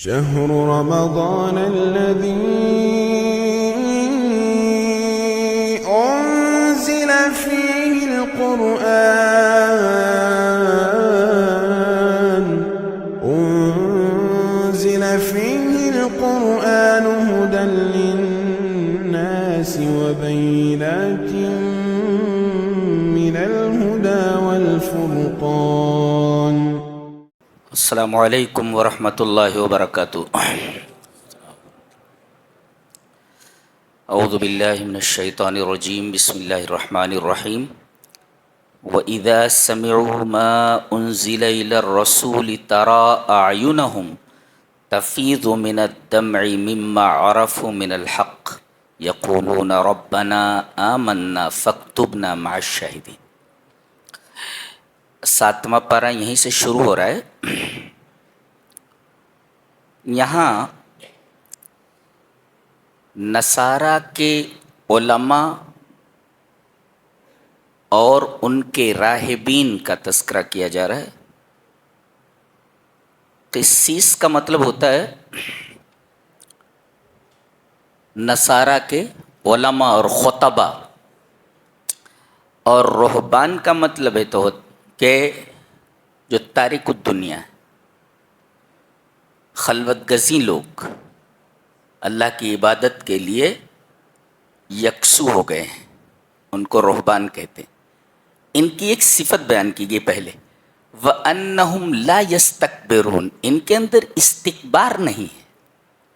شهر رمضان الذي أنزل فيه القرآن هدى للناس وبينات من الهدى والفرقان. السلام علیکم ورحمۃ اللہ وبرکاتہ. اعوذ باللہ من الشیطان الرجیم. بسم اللہ الرحمن الرحیم. وَإِذَا سَمِعُوا مَا أُنزِلَ إِلَى الرَّسُولِ تَرَى أَعْيُنَهُمْ تَفِيضُ مِنَ الدَّمْعِ مِمَّا عَرَفُوا مِنَ الْحَقِّ يَقُولُونَ رَبَّنَا آمَنَّا فَاكْتُبْنَا مَعَ الشَّاهِدِينَ. 7واں پارہ یہیں سے شروع ہو رہا ہے. یہاں نصارہ کے علماء اور ان کے راہبین کا تذکرہ کیا جا رہا ہے. قسیس کا مطلب ہوتا ہے نصارہ کے علماء اور خطبہ، اور رہبان کا مطلب ہے تو کہ جو تارک الدنیا ہے، خلوت گزین لوگ، اللہ کی عبادت کے لیے یکسو ہو گئے ہیں، ان کو رہبان کہتے ہیں. ان کی ایک صفت بیان کی گئی پہلے، وَأَنَّهُمْ لَا يَسْتَكْبِرُونَ. ان کے اندر استکبار نہیں ہے.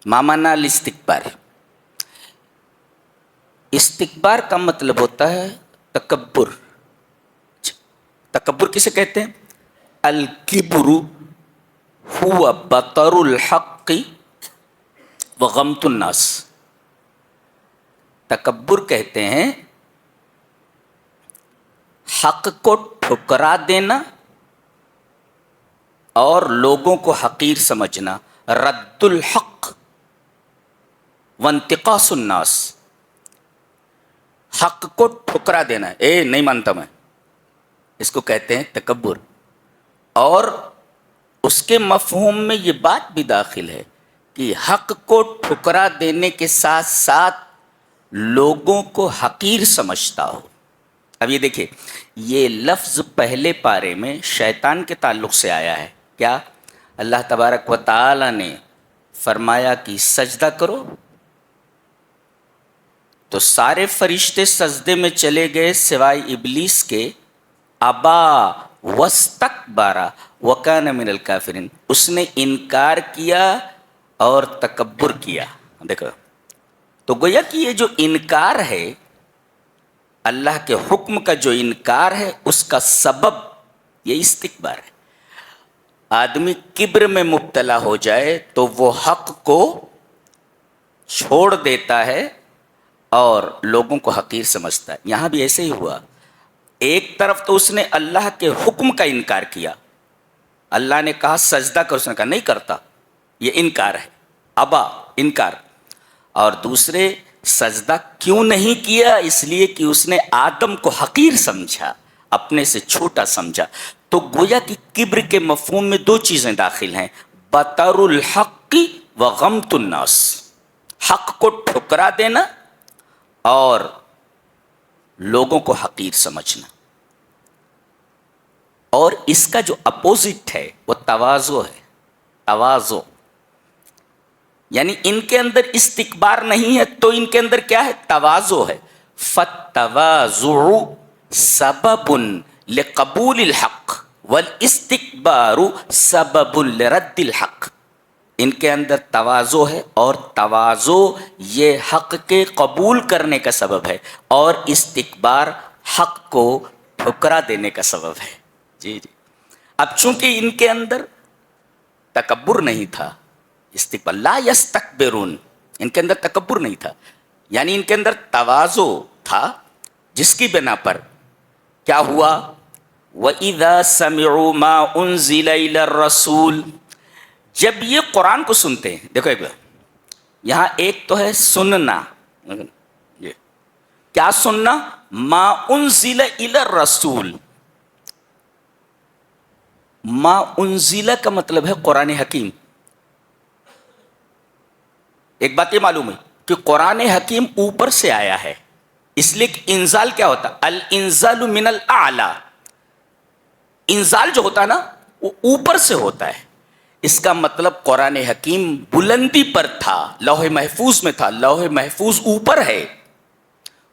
ما معنی الاستکبار؟ استکبار کا مطلب ہوتا ہے تکبر. تکبر کسے کہتے ہیں؟ الکبر هو بطر الحق وغمت الناس. تکبر کہتے ہیں حق کو ٹھکرا دینا اور لوگوں کو حقیر سمجھنا. رد الحق وانتقاص الناس. حق کو ٹھکرا دینا، نہیں مانتا میں، اس کو کہتے ہیں تکبر. اور اس کے مفہوم میں یہ بات بھی داخل ہے کہ حق کو ٹھکرا دینے کے ساتھ ساتھ لوگوں کو حقیر سمجھتا ہو. اب یہ دیکھیں، یہ لفظ پہلے پارے میں شیطان کے تعلق سے آیا ہے. کیا؟ اللہ تبارک و تعالی نے فرمایا کہ سجدہ کرو، تو سارے فرشتے سجدے میں چلے گئے سوائے ابلیس کے. ابا واستکبر وکان من الکافرین. اس نے انکار کیا اور تکبر کیا. دیکھو تو گویا کہ یہ جو انکار ہے، اللہ کے حکم کا جو انکار ہے، اس کا سبب یہ استکبار ہے. آدمی کبر میں مبتلا ہو جائے تو وہ حق کو چھوڑ دیتا ہے اور لوگوں کو حقیر سمجھتا ہے. یہاں بھی ایسے ہی ہوا. ایک طرف تو اس نے اللہ کے حکم کا انکار کیا. اللہ نے کہا سجدہ کر، اس نے کہا نہیں کرتا. یہ انکار ہے، ابا، انکار. اور دوسرے سجدہ کیوں نہیں کیا؟ اس لیے کہ اس نے آدم کو حقیر سمجھا، اپنے سے چھوٹا سمجھا. تو گویا کہ کبر کے مفہوم میں دو چیزیں داخل ہیں، بطر الحق وغمت الناس. حق کو ٹھکرا دینا اور لوگوں کو حقیر سمجھنا. اور اس کا جو اپوزٹ ہے وہ تواضع ہے. تواضع یعنی ان کے اندر استکبار نہیں ہے تو ان کے اندر کیا ہے؟ تواضع ہے. فالتواضع سبب لقبول الحق والاستکبار سبب لرد الحق. ان کے اندر تواضع ہے اور تواضع یہ حق کے قبول کرنے کا سبب ہے، اور استکبار حق کو ٹھکرا دینے کا سبب ہے. جی. اب چونکہ ان کے اندر تکبر نہیں تھا، استکبار، لا یستکبرون، ان کے اندر تکبر نہیں تھا، یعنی ان کے اندر تواضع تھا، جس کی بنا پر کیا ہوا؟ وَإِذَا سَمِعُوا مَا أُنزِلَ إِلَى الرَّسُولِ. جب یہ قرآن کو سنتے ہیں، دیکھو ایک بار یہاں ایک تو ہے سننا. کیا سننا؟ ما انزل الی الرسول. ما انزل کا مطلب ہے قرآن حکیم. ایک بات یہ معلوم ہے کہ قرآن حکیم اوپر سے آیا ہے، اس لیے کہ انزال کیا ہوتا ہے؟ الانزال من الاعلی، انزال جو ہوتا ہے نا وہ اوپر سے ہوتا ہے. اس کا مطلب قرآن حکیم بلندی پر تھا، لوح محفوظ میں تھا، لوح محفوظ اوپر ہے،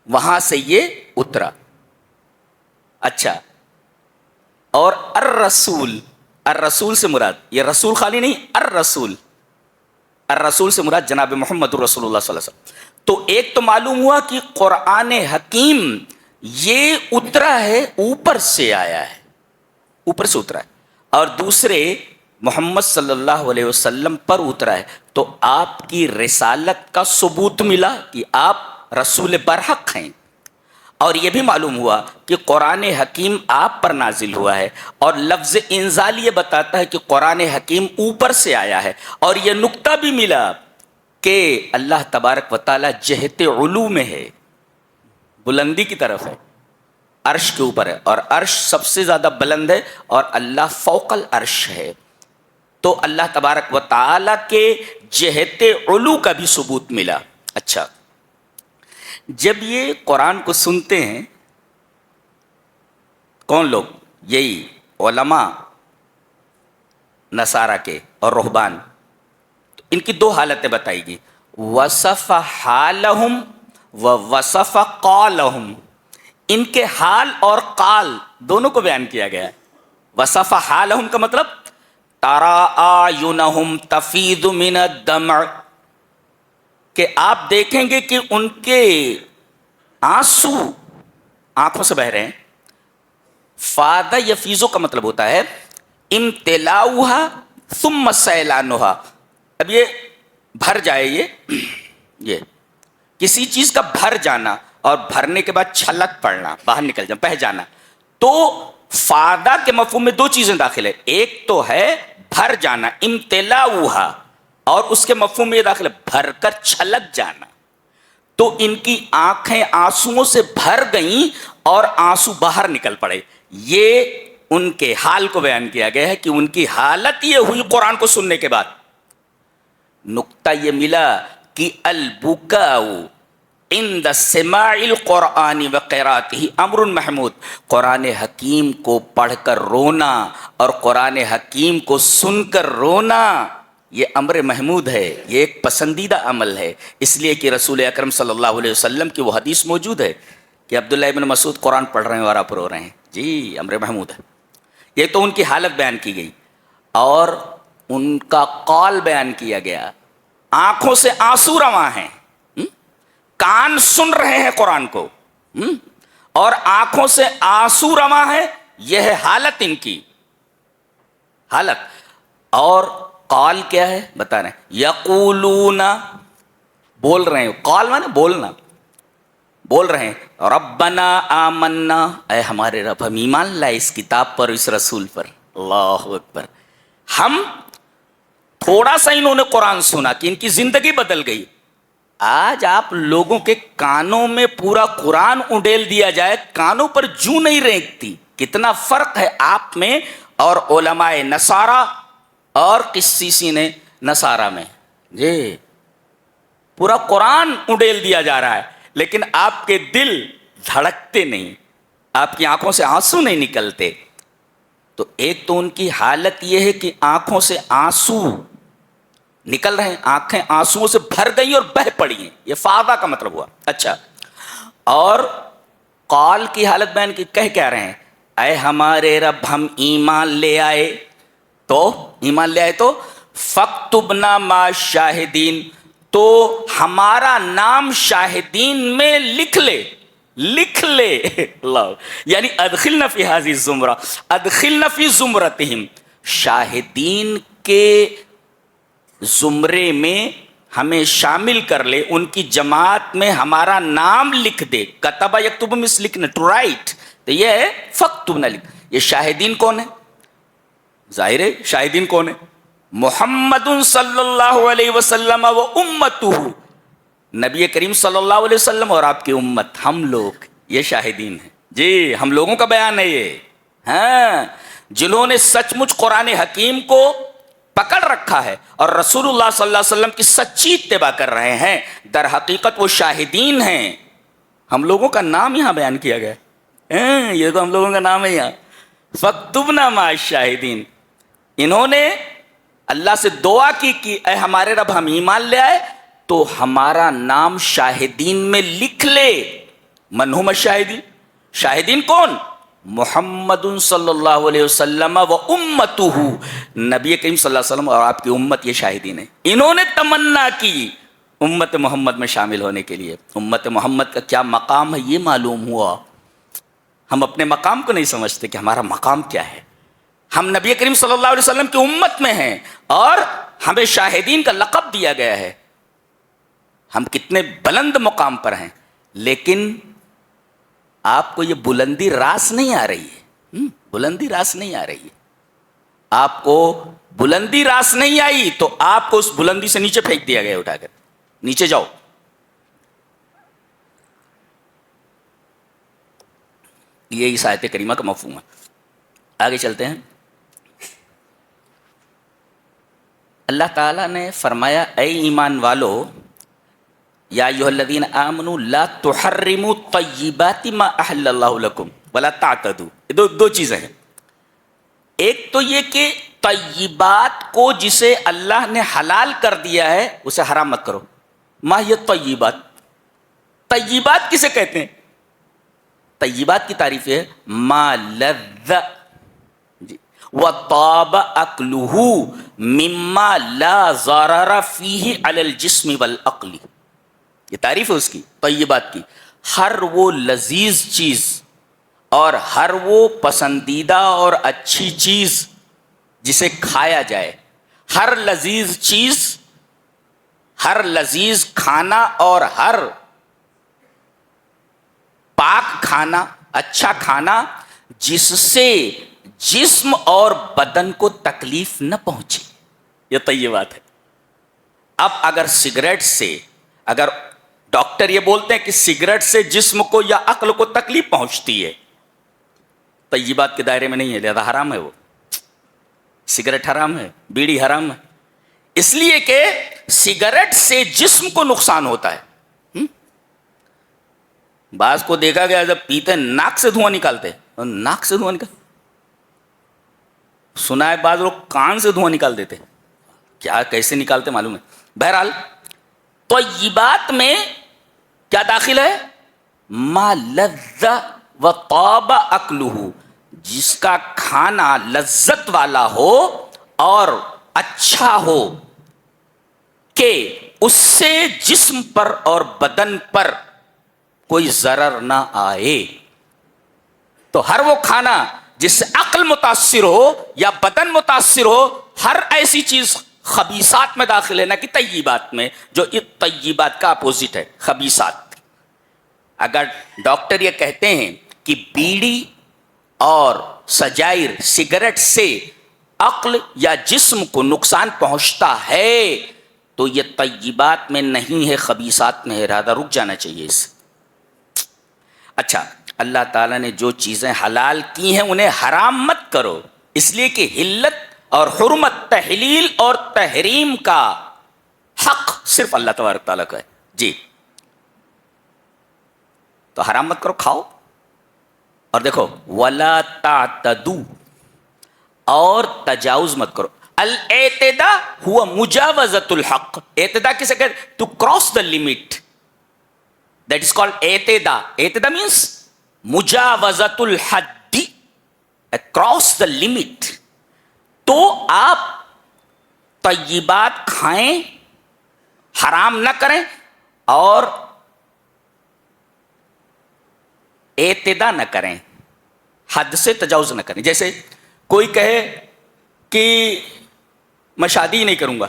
وہاں سے یہ اترا. اچھا، اور الرسول، الرسول سے مراد یہ رسول خالی نہیں، الرسول، الرسول سے مراد جناب محمد رسول اللہ صلی اللہ علیہ وسلم. تو ایک تو معلوم ہوا کہ قرآن حکیم یہ اترا ہے، اوپر سے آیا ہے، اوپر سے اترا ہے، اور دوسرے محمد صلی اللہ علیہ وسلم پر اترا ہے. تو آپ کی رسالت کا ثبوت ملا کہ آپ رسول برحق ہیں. اور یہ بھی معلوم ہوا کہ قرآن حکیم آپ پر نازل ہوا ہے، اور لفظ انزال یہ بتاتا ہے کہ قرآن حکیم اوپر سے آیا ہے. اور یہ نقطہ بھی ملا کہ اللہ تبارک و تعالی جہت علو میں ہے، بلندی کی طرف ہے، عرش کے اوپر ہے، اور عرش سب سے زیادہ بلند ہے، اور اللہ فوق العرش ہے. تو اللہ تبارک و تعالی کے جہت علو کا بھی ثبوت ملا. اچھا، جب یہ قرآن کو سنتے ہیں کون لوگ؟ یہی علماء نصارہ کے اور رہبان، تو ان کی دو حالتیں بتائی گئی، وصف حالہم و وصف قالہم. ان کے حال اور قال دونوں کو بیان کیا گیا ہے. وصف حالہم کا مطلب ترى اعینہم تفیض من الدمع، کہ آپ دیکھیں گے کہ ان کے آنسو آنکھوں سے بہ رہے ہیں. فاض یفیض کا مطلب ہوتا ہے امتلاؤہا ثم سیلانہا. اب یہ بھر جائے، یہ کسی چیز کا بھر جانا اور بھرنے کے بعد چھلک پڑنا، باہر نکل جانا، بہ جانا. تو فاضا کے مفہوم میں دو چیزیں داخل ہے، ایک تو ہے بھر جانا امتلاؤہا، اور اس کے مفہوم میں یہ داخل ہے بھر کر چھلک جانا. تو ان کی آنکھیں آنسوؤں سے بھر گئیں اور آنسو باہر نکل پڑے. یہ ان کے حال کو بیان کیا گیا ہے کہ ان کی حالت یہ ہوئی قرآن کو سننے کے بعد. نقطہ یہ ملا کہ البکاء عند سماع القرآن وقراءتہ امر محمود. قرآن حکیم کو پڑھ کر رونا اور قرآن حکیم کو سن کر رونا یہ امر محمود ہے، یہ ایک پسندیدہ عمل ہے. اس لیے کہ رسول اکرم صلی اللہ علیہ وسلم کی وہ حدیث موجود ہے کہ عبداللہ ابن مسعود قرآن پڑھ رہے ہیں اور آپ رو رہے ہیں، جی امر محمود ہے. یہ تو ان کی حالت بیان کی گئی، اور ان کا قول بیان کیا گیا. آنکھوں سے آنسو رواں ہیں، کان سن رہے ہیں قرآن کو، اور آنکھوں سے آنسو رواں ہے. یہ ہے حالت ان کی حالت. اور قال کیا ہے بتا رہے ہیں، یقولون، بول رہے ہیں. قال مانے بولنا، بول رہے ہیں ربنا آمنا، اے ہمارے رب ہم ایمان لائے اس کتاب پر، اس رسول پر. اللہ اکبر. ہم تھوڑا سا انہوں نے قرآن سنا کہ ان کی زندگی بدل گئی. آج آپ لوگوں کے کانوں میں پورا قرآن اڈیل دیا جائے، کانوں پر جوں نہیں رینگتی. کتنا فرق ہے آپ میں اور علماء نصارہ اور قسیسین نصارہ میں. جی پورا قرآن اڈیل دیا جا رہا ہے، لیکن آپ کے دل دھڑکتے نہیں، آپ کی آنکھوں سے آنسو نہیں نکلتے. تو ایک تو ان کی حالت یہ ہے کہ آنکھوں سے آنسو نکل رہے ہیں، آنکھیں آنسوؤں سے بھر گئی اور بہ پڑی ہیں. یہ فاضا کا مطلب ہوا. اچھا، اور قال کی حالت بیان کی، کہہ کیا رہے ہیں، اے ہمارے رب ہم ایمان لے آئے. تو ایمان لے آئے تو فاکتبنا مع الشاہدین، تو ہمارا نام شاہدین میں لکھ لے، لکھ لے. اللہ، یعنی ادخلنا فی ہذہ الزمرہ، ادخلنا فی زمرتہم، شاہدین کے زمرے میں ہمیں شامل کر لے، ان کی جماعت میں ہمارا نام لکھ دے. کتبہ یکتب مس لکھنا، ٹو رائٹ. تو یہ ہے فاکتبنا لکھ. یہ شاہدین کون ہے؟ ظاہر ہے شاہدین کون ہے؟ محمد صلی اللہ علیہ وسلم و امتہ، نبی کریم صلی اللہ علیہ وسلم اور آپ کی امت، ہم لوگ یہ شاہدین ہیں. جی ہم لوگوں کا بیان ہے یہ. ہاں، جنہوں نے سچ مچ قرآن حکیم کو پکڑ رکھا ہے اور رسول اللہ صلی اللہ علیہ وسلم کی سچی اتباع کر رہے ہیں، در حقیقت وہ شاہدین ہیں. ہم لوگوں کا نام یہاں بیان کیا گیا ہے، یہ تو ہم لوگوں کا نام ہے یہاں، فاکتبنا مع الشاہدین. انہوں نے اللہ سے دعا کی کہ اے ہمارے رب ہم ایمان لے آئے تو ہمارا نام شاہدین میں لکھ لے. من ہم الشاہدین؟ شاہدین کون؟ محمد صلی اللہ علیہ وسلم و امتہ، نبی کریم صلی اللہ علیہ وسلم اور آپ کی امت یہ شاہدین ہیں. انہوں نے تمنا کی امت محمد میں شامل ہونے کے لیے. امت محمد کا کیا مقام ہے یہ معلوم ہوا. ہم اپنے مقام کو نہیں سمجھتے کہ ہمارا مقام کیا ہے. ہم نبی کریم صلی اللہ علیہ وسلم کی امت میں ہیں اور ہمیں شاہدین کا لقب دیا گیا ہے. ہم کتنے بلند مقام پر ہیں، لیکن آپ کو یہ بلندی راس نہیں آ رہی ہے. بلندی راس نہیں آ رہی ہے. آپ کو بلندی راس نہیں آئی تو آپ کو اس بلندی سے نیچے پھینک دیا گیا، اٹھا کر نیچے جاؤ. یہ اس آیت کریمہ کا مفہوم ہے. آگے چلتے ہیں. اللہ تعالیٰ نے فرمایا اے ایمان والو، یا ایھا الذین آمنوا لا تحرموا طیبات ما احل اللہ لکم ولا تعتدوا. دو چیزیں ہیں. ایک تو یہ کہ طیبات کو جسے اللہ نے حلال کر دیا ہے اسے حرام مت کرو. ما یہ طیبات، طیبات کسے کہتے ہیں؟ طیبات کی تعریف ہے ما لذ وطاب اکلہ مما لا ضرر فیہ علی الجسم والعقل. یہ تعریف ہے اس کی، طیبات کی. ہر وہ لذیذ چیز اور ہر وہ پسندیدہ اور اچھی چیز جسے کھایا جائے. ہر لذیذ چیز، ہر لذیذ کھانا اور ہر پاک کھانا، اچھا کھانا جس سے جسم اور بدن کو تکلیف نہ پہنچے، یہ طیبات ہے. اب اگر سگریٹ سے، اگر ڈاکٹر یہ بولتے ہیں کہ سگریٹ سے جسم کو یا عقل کو تکلیف پہنچتی ہے، طیبات کے دائرے میں نہیں ہے، لہذا حرام ہے. وہ سگریٹ حرام ہے، بیڑی حرام ہے، اس لیے کہ سگریٹ سے جسم کو نقصان ہوتا ہے. بعض کو دیکھا گیا جب پیتے ناک سے دھواں نکالتے، ناک سے دھواں نکال، سنا ہے بعض لوگ کان سے دھواں نکال دیتے. کیا کیسے نکالتے معلوم ہے. بہرحال طیبات میں کیا داخل ہے؟ ما لذ وطاب اکلہ، جس کا کھانا لذت والا ہو اور اچھا ہو کہ اس سے جسم پر اور بدن پر کوئی ضرر نہ آئے. تو ہر وہ کھانا جس سے عقل متاثر ہو یا بدن متاثر ہو، ہر ایسی چیز خبیثات میں داخل ہے، نہ کہ طیبات میں، جو طیبات کا اپوزٹ ہے، خبیثات. اگر ڈاکٹر یہ کہتے ہیں کہ بیڑی اور سجائر، سگریٹ سے عقل یا جسم کو نقصان پہنچتا ہے تو یہ طیبات میں نہیں ہے، خبیثات میں ہے، لہذا رک جانا چاہیے اس سے. اچھا، اللہ تعالیٰ نے جو چیزیں حلال کی ہیں انہیں حرام مت کرو، اس لیے کہ حلت اور حرمت، تحلیل اور تحریم کا حق صرف اللہ تبارک تعالیٰ کا ہے. جی، تو حرام مت کرو، کھاؤ. اور دیکھو ولا تعتدوا، اور تجاوز مت کرو. الاعتداء ہوا مجاوزۃ الحق. اعتداء کسے کہتے؟ To cross the limit, that is called اعتداء. اعتداء مینس مجاوزۃ الحد، کراس دا لمٹ. تو آپ طیبات کھائیں، حرام نہ کریں، اور اعتداء نہ کریں، حد سے تجاوز نہ کریں. جیسے کوئی کہے کہ میں شادی نہیں کروں گا،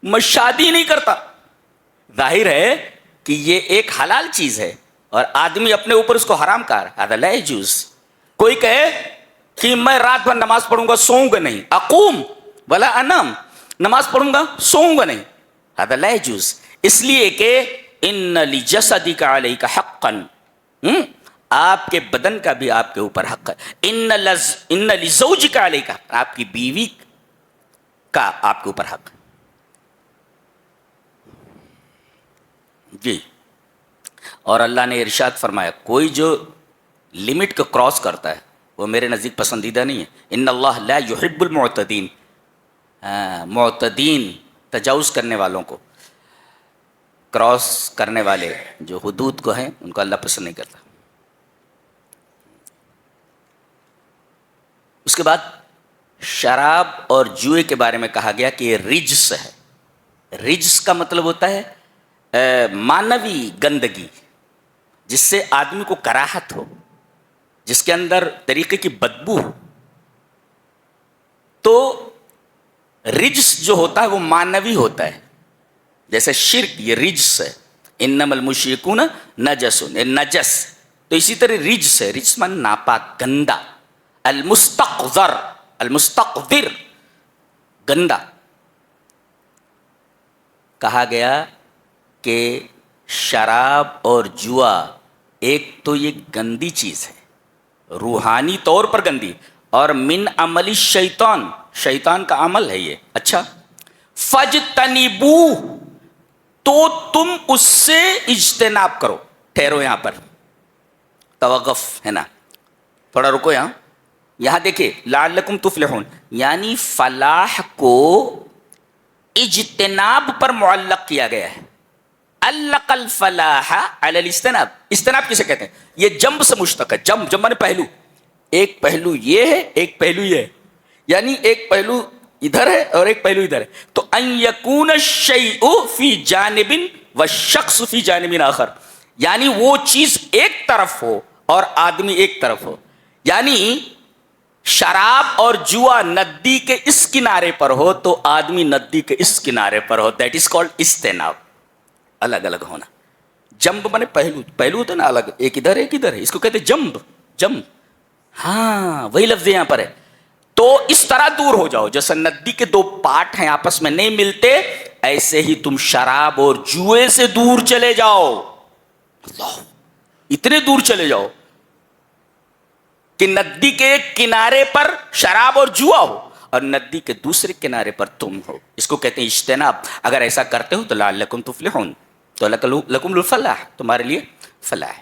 میں شادی نہیں کرتا، ظاہر ہے کہ یہ ایک حلال چیز ہے اور آدمی اپنے اوپر اس کو حرام کر رہا ہے، هذا لا يجوز. کوئی کہے کہ میں رات بھر نماز پڑھوں گا، سوؤں گا نہیں، اقوم ولا انام، نماز پڑھوں گا سوؤں گا نہیں، هذا لا يجوز. اس لیے کہ ان لجسدک علیک حقا، آپ کے بدن کا بھی آپ کے اوپر حق ہے. ان لزوجک علیک، آپ کی بیوی کا آپ کے اوپر حق. جی. اور اللہ نے ارشاد فرمایا کوئی جو لمٹ کو کراس کرتا ہے وہ میرے نزدیک پسندیدہ نہیں ہے. ان اللہ لا يحب المعتدین. معتدین تجاوز کرنے والوں کو، کراس کرنے والے جو حدود کو ہیں ان کو اللہ پسند نہیں کرتا. اس کے بعد شراب اور جوئے کے بارے میں کہا گیا کہ یہ رجس ہے. رجس کا مطلب ہوتا ہے مانوی گندگی، جس سے آدمی کو کراہت ہو، جس کے اندر طریقے کی بدبو ہو. تو رجس جو ہوتا ہے وہ مانوی ہوتا ہے. جیسے شرک یہ رجس ہے، انما المشرکون نجس، نجس. تو اسی طرح رجس ہے، رجس من ناپاک، گندا. المستقذر، المستقذر گندا. کہا گیا کہ شراب اور جوا ایک تو یہ گندی چیز ہے، روحانی طور پر گندی، اور من عمل شیطان، شیطان کا عمل ہے یہ. اچھا، فجتنبو، تو تم اس سے اجتناب کرو. ٹھہرو یہاں پر، توقف ہے نا، تھوڑا رکو یہاں. یہاں دیکھیں لعلکم تفلحون، یعنی فلاح کو اجتناب پر معلق کیا گیا ہے. علق الفلاح علی الاجتناب. اجتناب کسے کہتے ہیں؟ یہ جنب سے مشتق ہے. جنب مانے پہلو. ایک پہلو یہ ہے، ایک پہلو یہ ہے، یعنی ایک پہلو ادھر ہے اور ایک پہلو ادھر ہے. تو ان یکون الشیء فی جانب والشخص فی جانب آخر، یعنی وہ چیز ایک طرف ہو اور آدمی ایک طرف ہو. یعنی شراب اور جوا ندی کے اس کنارے پر ہو تو آدمی ندی کے اس کنارے پر ہو. دیٹ از کالڈ اجتناب. الگ الگ ہونا. جنب مانے پہلو، پہلو ہوتا ہے نا الگ، ایک ادھر ایک ادھر ہے، اس کو کہتے ہیں جنب. جنب، ہاں وہی لفظ یہاں پر ہے. تو اس طرح دور ہو جاؤ جیسے ندی کے دو پارٹ ہیں آپس میں نہیں ملتے، ایسے ہی تم شراب اور جوئے سے دور چلے جاؤ. اللہ، اتنے دور چلے جاؤ کہ ندی کے ایک کنارے پر شراب اور جوا ہو اور ندی کے دوسرے کنارے پر تم ہو. اس کو کہتے ہیں اجتناب. اگر ایسا کرتے ہو تو لعلکم تفلحون، تو لکم الفلاح، تمہارے لیے فلاح ہے.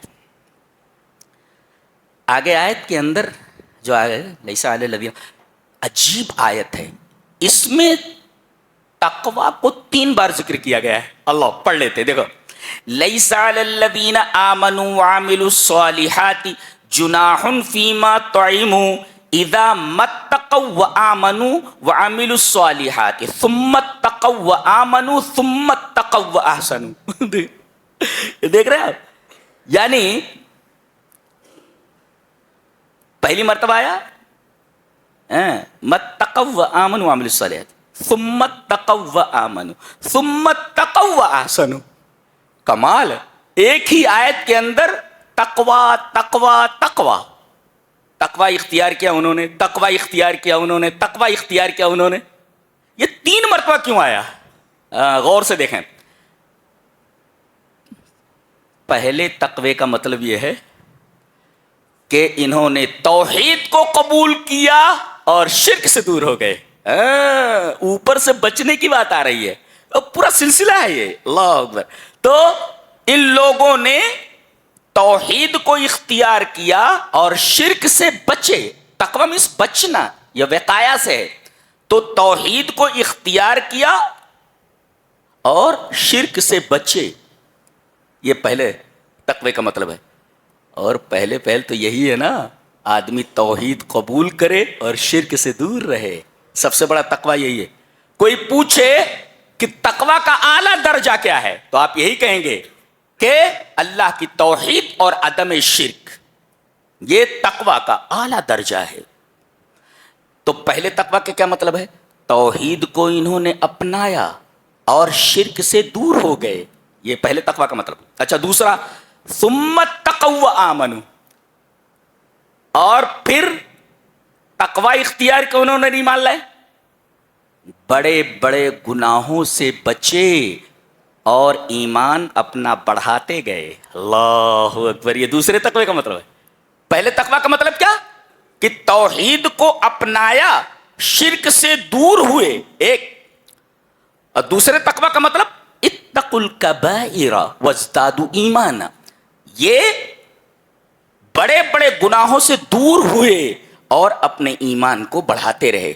آگے آیت کے اندر جو آئے لیس علی الذین، عجیب آیت ہے. اس میں تقوی کو 3 بار ذکر کیا گیا ہے. اللہ پڑھ لیتے دیکھو. لیس علی الذین آمنوا وعملوا الصالحات جناح فیما طعموا اذا متقوا وآمنوا وعملوا الصالحات ثم اتقوا وآمنوا ثم اتقوا واحسنوا. دیکھ رہے ہیں آپ؟ یعنی پہلی مرتبہ آیا متقوا وآمنوا وعملوا الصالحات ثم اتقوا وآمنوا ثم اتقوا واحسنوا. کمال ہے، ایک ہی آیت کے اندر تقوی تقوی تقوی. تقوی اختیار کیا انہوں نے، تقوی اختیار کیا انہوں نے، تقوی اختیار کیا انہوں نے. یہ 3 مرتبہ کیوں آیا؟ غور سے دیکھیں. پہلے تقوی کا مطلب یہ ہے کہ انہوں نے توحید کو قبول کیا اور شرک سے دور ہو گئے. اوپر سے بچنے کی بات آ رہی ہے، پورا سلسلہ ہے یہ. اللہ اکبر. تو ان لوگوں نے توحید کو اختیار کیا اور شرک سے بچے. تقوی مینس بچنا، یہ وقایا سے ہے. تو توحید کو اختیار کیا اور شرک سے بچے، یہ پہلے تقوی کا مطلب ہے. اور پہلے تو یہی ہے نا، آدمی توحید قبول کرے اور شرک سے دور رہے. سب سے بڑا تقوی یہی ہے. کوئی پوچھے کہ تقوی کا اعلیٰ درجہ کیا ہے تو آپ یہی کہیں گے کہ اللہ کی توحید اور عدم شرک، یہ تقوی کا اعلیٰ درجہ ہے. تو پہلے تقوی کا کیا مطلب ہے؟ توحید کو انہوں نے اپنایا اور شرک سے دور ہو گئے، یہ پہلے تقوی کا مطلب. اچھا، دوسرا ثم اتقوا وآمنوا، اور پھر تقوی اختیار کے انہوں نے نہیں مان لائے، بڑے بڑے گناہوں سے بچے اور ایمان اپنا بڑھاتے گئے. اللہ اکبر. یہ دوسرے تقوی کا مطلب ہے. پہلے تقوی کا مطلب کیا؟ کہ توحید کو اپنایا شرک سے دور ہوئے، ایک، اور دوسرے تقوی کا مطلب اتقوا الکبائر وازدادوا ایمانا، یہ بڑے بڑے گناہوں سے دور ہوئے اور اپنے ایمان کو بڑھاتے رہے۔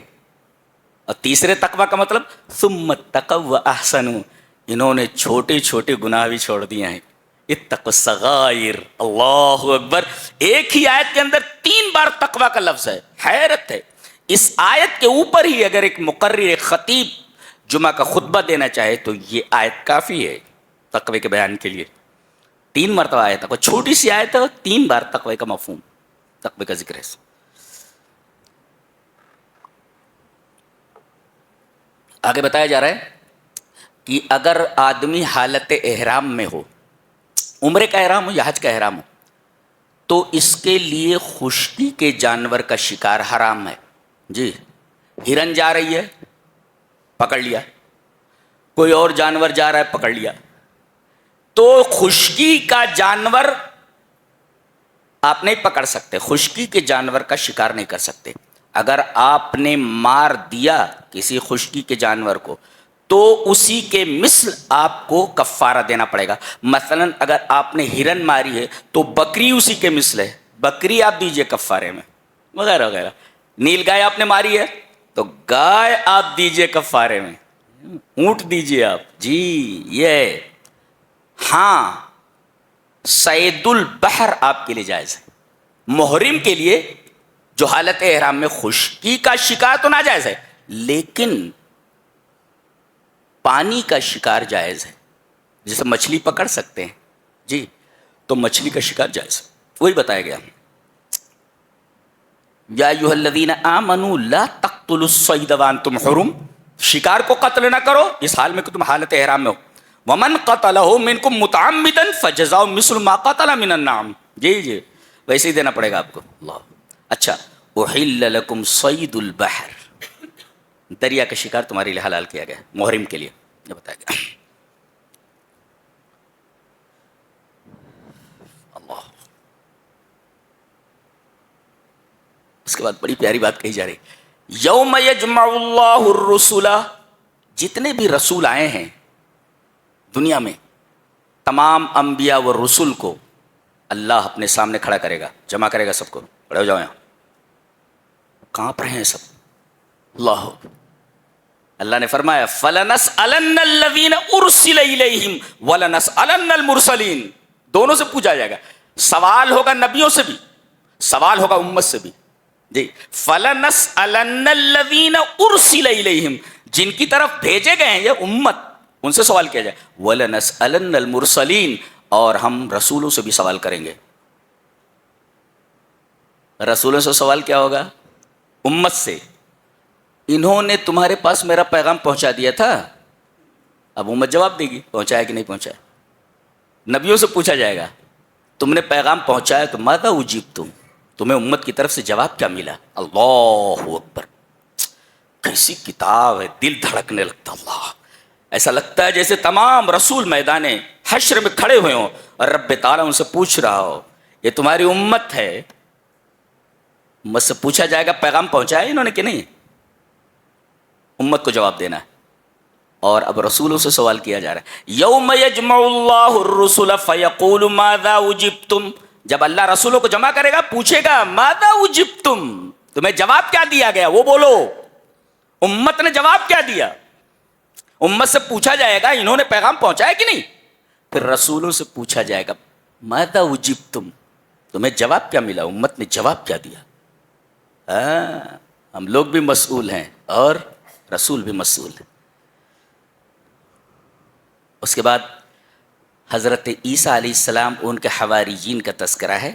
اور تیسرے تقوی کا مطلب ثم اتقوا واحسنوا، انہوں نے چھوٹے چھوٹے گناہ بھی چھوڑ دیے ہیں۔ اتقوا الصغائر، اللہ اکبر، ایک ہی آیت کے اندر 3 بار تقوی کا لفظ ہے، حیرت ہے۔ اس آیت کے اوپر ہی اگر ایک مقرر، ایک خطیب جمعہ کا خطبہ دینا چاہے تو یہ آیت کافی ہے تقوی کے بیان کے لیے۔ 3 مرتبہ آیت ہے، کوئی چھوٹی سی آیت ہے، 3 بار تقوی کا مفہوم، تقوی کا ذکر ہے۔ آگے بتایا جا رہا ہے کہ اگر آدمی حالت احرام میں ہو، عمرے کا احرام ہو یا حج کا احرام ہو، تو اس کے لیے خشکی کے جانور کا شکار حرام ہے۔ جی، ہرن جا رہی ہے، پکڑ لیا، کوئی اور جانور جا رہا ہے، پکڑ لیا، تو خشکی کا جانور آپ نہیں پکڑ سکتے، خشکی کے جانور کا شکار نہیں کر سکتے۔ اگر آپ نے مار دیا کسی خشکی کے جانور کو تو اسی کے مثل آپ کو کفارہ دینا پڑے گا۔ مثلا اگر آپ نے ہرن ماری ہے تو بکری اسی کے مثل ہے، بکری آپ دیجئے کفارے میں، وغیرہ وغیرہ۔ نیل گائے آپ نے ماری ہے تو گائے آپ دیجئے کفارے میں، اونٹ دیجئے آپ، جی یہ۔ ہاں، صید البحر آپ کے لیے جائز ہے، محرم کے لیے جو حالت احرام میں خشکی کا شکار تو ناجائز ہے، لیکن پانی کا شکار جائز ہے، جیسے مچھلی پکڑ سکتے ہیں، جی، تو مچھلی کا شکار جائز ہے، وہی بتایا گیا۔ یا ایھا الذین آمنوا لا تقتلوا الصید وانتم حرم، شکار کو قتل نہ کرو اس حال میں کہ تم حالت احرام میں ہو۔ ومن قتلہ منکم متعمدا فجزاء مثل ما قتل من النعم، جی جی ویسے ہی دینا پڑے گا آپ کو۔ اللہ، اچھا، احل لکم صید البحر، دریا کا شکار تمہارے لیے حلال کیا گیا محرم کے لیے، یہ بتایا گیا۔ اللہ، اس کے بعد بڑی پیاری بات کہی جا رہی، یوم یجمع اللہ الرسل، جتنے بھی رسول آئے ہیں دنیا میں، تمام انبیاء و رسول کو اللہ اپنے سامنے کھڑا کرے گا، جمع کرے گا سب کو، کھڑے ہو جاؤ یہاں، کہاں پر ہیں سب؟ اللہ، اللہ نے فرمایا فَلَنَسْأَلَنَّ الَّذِينَ أُرْسِلَ إِلَيْهِمْ وَلَنَسْأَلَنَّ الْمُرْسَلِينَ، دونوں سے پوچھا جائے گا، سوال ہوگا نبیوں سے بھی، سوال ہوگا امت سے بھی، جی۔ فَلَنَسْأَلَنَّ الَّذِينَ أُرْسِلَ إِلَيْهِمْ، جن کی طرف بھیجے گئے ہیں یہ امت، ان سے سوال کیا جائے، وَلَنَسْأَلَنَّ الْمُرْسَلِينَ، اور ہم رسولوں سے بھی سوال کریں گے۔ رسولوں سے سوال کیا ہوگا؟ امت سے، انہوں نے تمہارے پاس میرا پیغام پہنچا دیا تھا، اب امت جواب دے گی پہنچایا کہ نہیں پہنچایا۔ نبیوں سے پوچھا جائے گا تم نے پیغام پہنچایا تو ماذا اجیبتم، تمہیں امت کی طرف سے جواب کیا ملا؟ اللہ اکبر، کیسی کتاب ہے، دل دھڑکنے لگتا، اللہ، ایسا لگتا ہے جیسے تمام رسول میدان حشر میں کھڑے ہوئے ہوں اور رب تعالیٰ ان سے پوچھ رہا ہو، یہ تمہاری امت ہے، امت سے پوچھا جائے گا پیغام پہنچایا انہوں نے کہ نہیں، امت کو جواب دینا ہے۔ اور اب رسولوں سے سوال کیا جا رہا ہے، یوم یجمع اللہ الرسل فیقول ماذا اجبتم، جب اللہ رسولوں کو جمع کرے گا پوچھے گا ماذا اجبتم، تمہیں جواب کیا دیا گیا، وہ بولو، امت نے جواب کیا دیا؟ امت سے پوچھا جائے گا انہوں نے پیغام پہنچایا کہ نہیں، پھر رسولوں سے پوچھا جائے گا ماذا اجبتم، تمہیں جواب کیا ملا، امت نے جواب کیا دیا۔ ہم لوگ بھی مسئول ہیں اور رسول بھی مسئول ہیں۔ اس کے بعد حضرت عیسیٰ علیہ السلام ان کے حواریین کا تذکرہ ہے،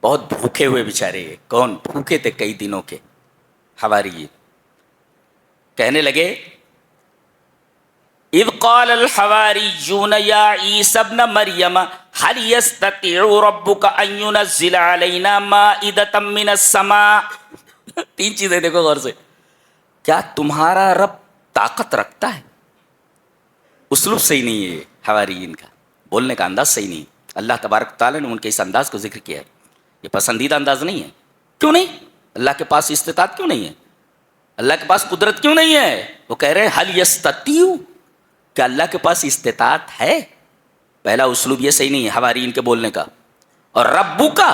بہت بھوکے ہوئے بیچارے، کون بھوکے تھے کئی دنوں کے حواریین، کہنے لگے اذ قال الحواریون یا عیسی ابن مریم هل يستطيع ربك ان ينزل علينا مائدة من السماء، 3 چیزیں دیکھو غور سے، کیا تمہارا رب طاقت رکھتا ہے؟ اسلوب صحیح نہیں ہے حواریین کا، بولنے کا انداز صحیح نہیں، اللہ تبارک تعالیٰ نے ان کے اس انداز کو ذکر کیا ہے، یہ پسندیدہ انداز نہیں ہے۔ کیوں نہیں؟ اللہ کے پاس استطاعت کیوں نہیں ہے؟ اللہ کے پاس قدرت کیوں نہیں ہے؟ وہ کہہ رہے ہیں حل یستطیع، کہ اللہ کے پاس استطاعت ہے؟ پہلا اسلوب یہ صحیح نہیں ہے حوارین کے بولنے کا. اور ربو کا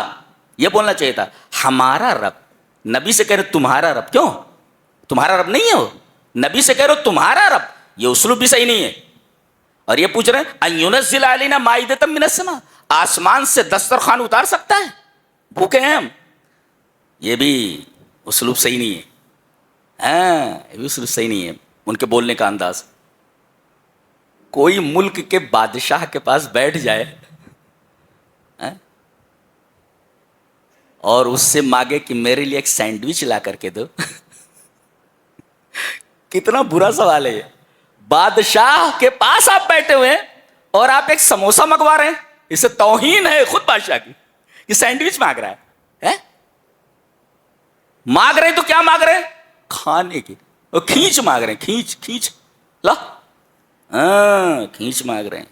یہ بولنا چاہیے تھا ہمارا رب. نبی سے کہہ رہے تمہارا رب، کیوں؟ تمہارا رب نہیں ہے وہ. نبی سے کہہ رہے تمہارا رب، یہ اسلوب بھی صحیح نہیں ہے. اور یہ پوچھ رہے ہیں ان ينزل علینا مائدۃ من السماء، آسمان سے دسترخوان اتار سکتا ہے؟ بھوکے ہیں ہم. یہ بھی اسلوب صحیح نہیں ہے. ہاں یہ بھی اسلوب صحیح نہیں ہے ان کے بولنے کا انداز. کوئی ملک کے بادشاہ کے پاس بیٹھ جائے اور اس سے مانگے کہ میرے لیے ایک سینڈوچ لا کر کے دو، کتنا برا سوال ہے یہ. بادشاہ کے پاس آپ بیٹھے ہوئے ہیں اور آپ ایک سموسہ منگوا رہے ہیں، اسے توہین ہے خود بادشاہ کی. یہ سینڈوچ مانگ رہا ہے. مانگ رہے ہیں تو کیا مانگ رہے ہیں؟ کھانے کی. اور کھینچ مانگ رہے ہیں، کھینچ کھینچ لا. ہاں کھینچ مانگ رہے ہیں.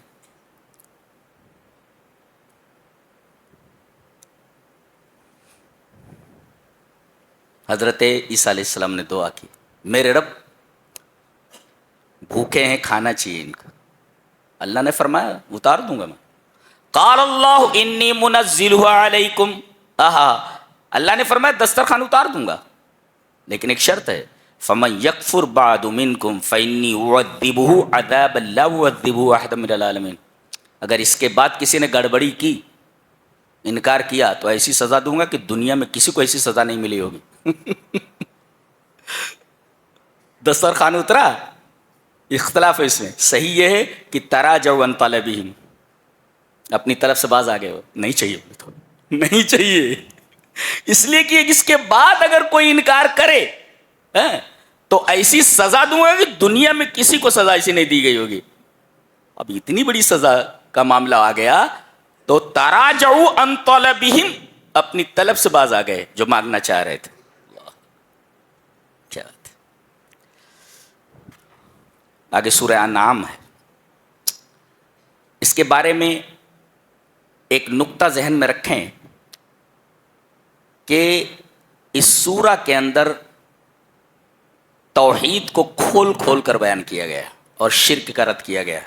حضرت عیسیٰ علیہ السلام نے دعا کی میرے رب بھوکے ہیں کھانا چاہیے ان کا. اللہ نے فرمایا اتار دوں گا میں. قال اللہ انی منزلہ علیکم، اللہ نے فرمایا دسترخوان اتار دوں گا، لیکن ایک شرط ہے فمن یکفر بعد منکم فانی اعذبہ عذابا لا اعذبہ احدا من العالمین. اگر اس کے بعد کسی نے گڑبڑی کی، انکار کیا، تو ایسی سزا دوں گا کہ دنیا میں کسی کو ایسی سزا نہیں ملی ہوگی. دسترخوان اترا، اختلاف ہے اس میں. صحیح یہ ہے کہ تراجعوا عن طلبہم، اپنی طرف سے باز آ گئے ہو، نہیں چاہیے تو نہیں چاہیے. اس لیے کہ اس کے بعد اگر کوئی انکار کرے تو ایسی سزا دوں گا کہ دنیا میں کسی کو سزا ایسی نہیں دی گئی ہوگی. اب اتنی بڑی سزا کا معاملہ آ گیا تو تراجعوا عن طلبہم، اپنی طلب سے باز آ گئے جو مانگنا چاہ رہے تھے. کیا بات ہے. آگے سورہ انعام ہے. اس کے بارے میں ایک نقطہ ذہن میں رکھیں کہ اس سورہ کے اندر توحید کو کھول کھول کر بیان کیا گیا اور شرک کا رد کیا گیا.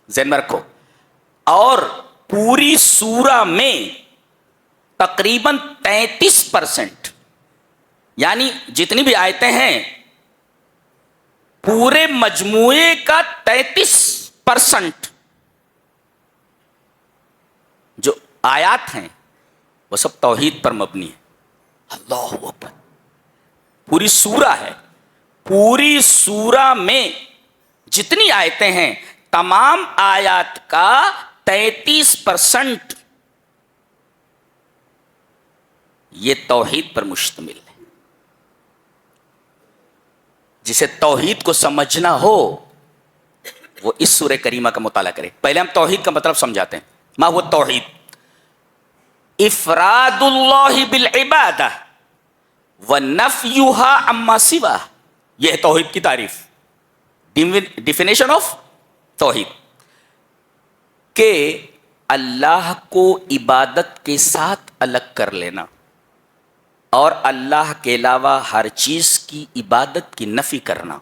ذہن میں رکھو. اور پوری سورہ میں تقریباً 33%، یعنی جتنی بھی آیتیں ہیں پورے مجموعے کا 33% جو آیات ہیں وہ سب توحید پر مبنی ہے. اللہ اکبر. پوری سورہ ہے، پوری سورہ میں جتنی آیتیں ہیں تمام آیات کا 33% یہ توحید پر مشتمل ہے. جسے توحید کو سمجھنا ہو وہ اس سورہ کریمہ کا مطالعہ کرے. پہلے ہم توحید کا مطلب سمجھاتے ہیں. ما هو التوحید؟ افراد اللہ بالعبادہ ونفیها عما سواہ. یہ ہے توحید کی تعریف، ڈیفینیشن آف توحید، کہ اللہ کو عبادت کے ساتھ الگ کر لینا اور اللہ کے علاوہ ہر چیز کی عبادت کی نفی کرنا.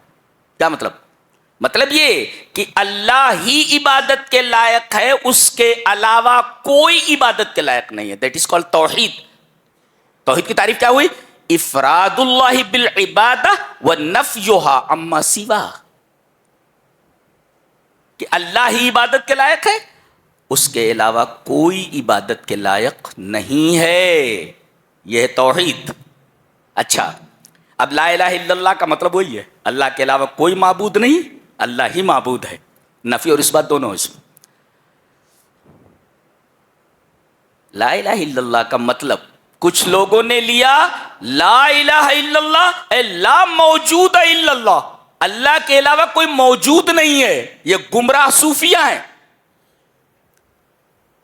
کیا مطلب؟ مطلب یہ کہ اللہ ہی عبادت کے لائق ہے، اس کے علاوہ کوئی عبادت کے لائق نہیں ہے. دیٹ از کالڈ توحید. توحید کی تعریف کیا ہوئی؟ افراد اللہ بالعبادہ ونفیہا عما سواہ، کہ اللہ ہی عبادت کے لائق ہے، اس کے علاوہ کوئی عبادت کے لائق نہیں ہے. یہ ہے توحید. اچھا، اب لا الہ الا اللہ کا مطلب وہی ہے، اللہ کے علاوہ کوئی معبود نہیں، اللہ ہی معبود ہے. نفی اور اثبات دونوں اس میں. لا الہ الا اللہ کا مطلب کچھ لوگوں نے لیا لا الہ الا اللہ اے لا موجود الا اللہ، اللہ کے علاوہ کوئی موجود نہیں ہے. یہ گمراہ صوفیہ ہیں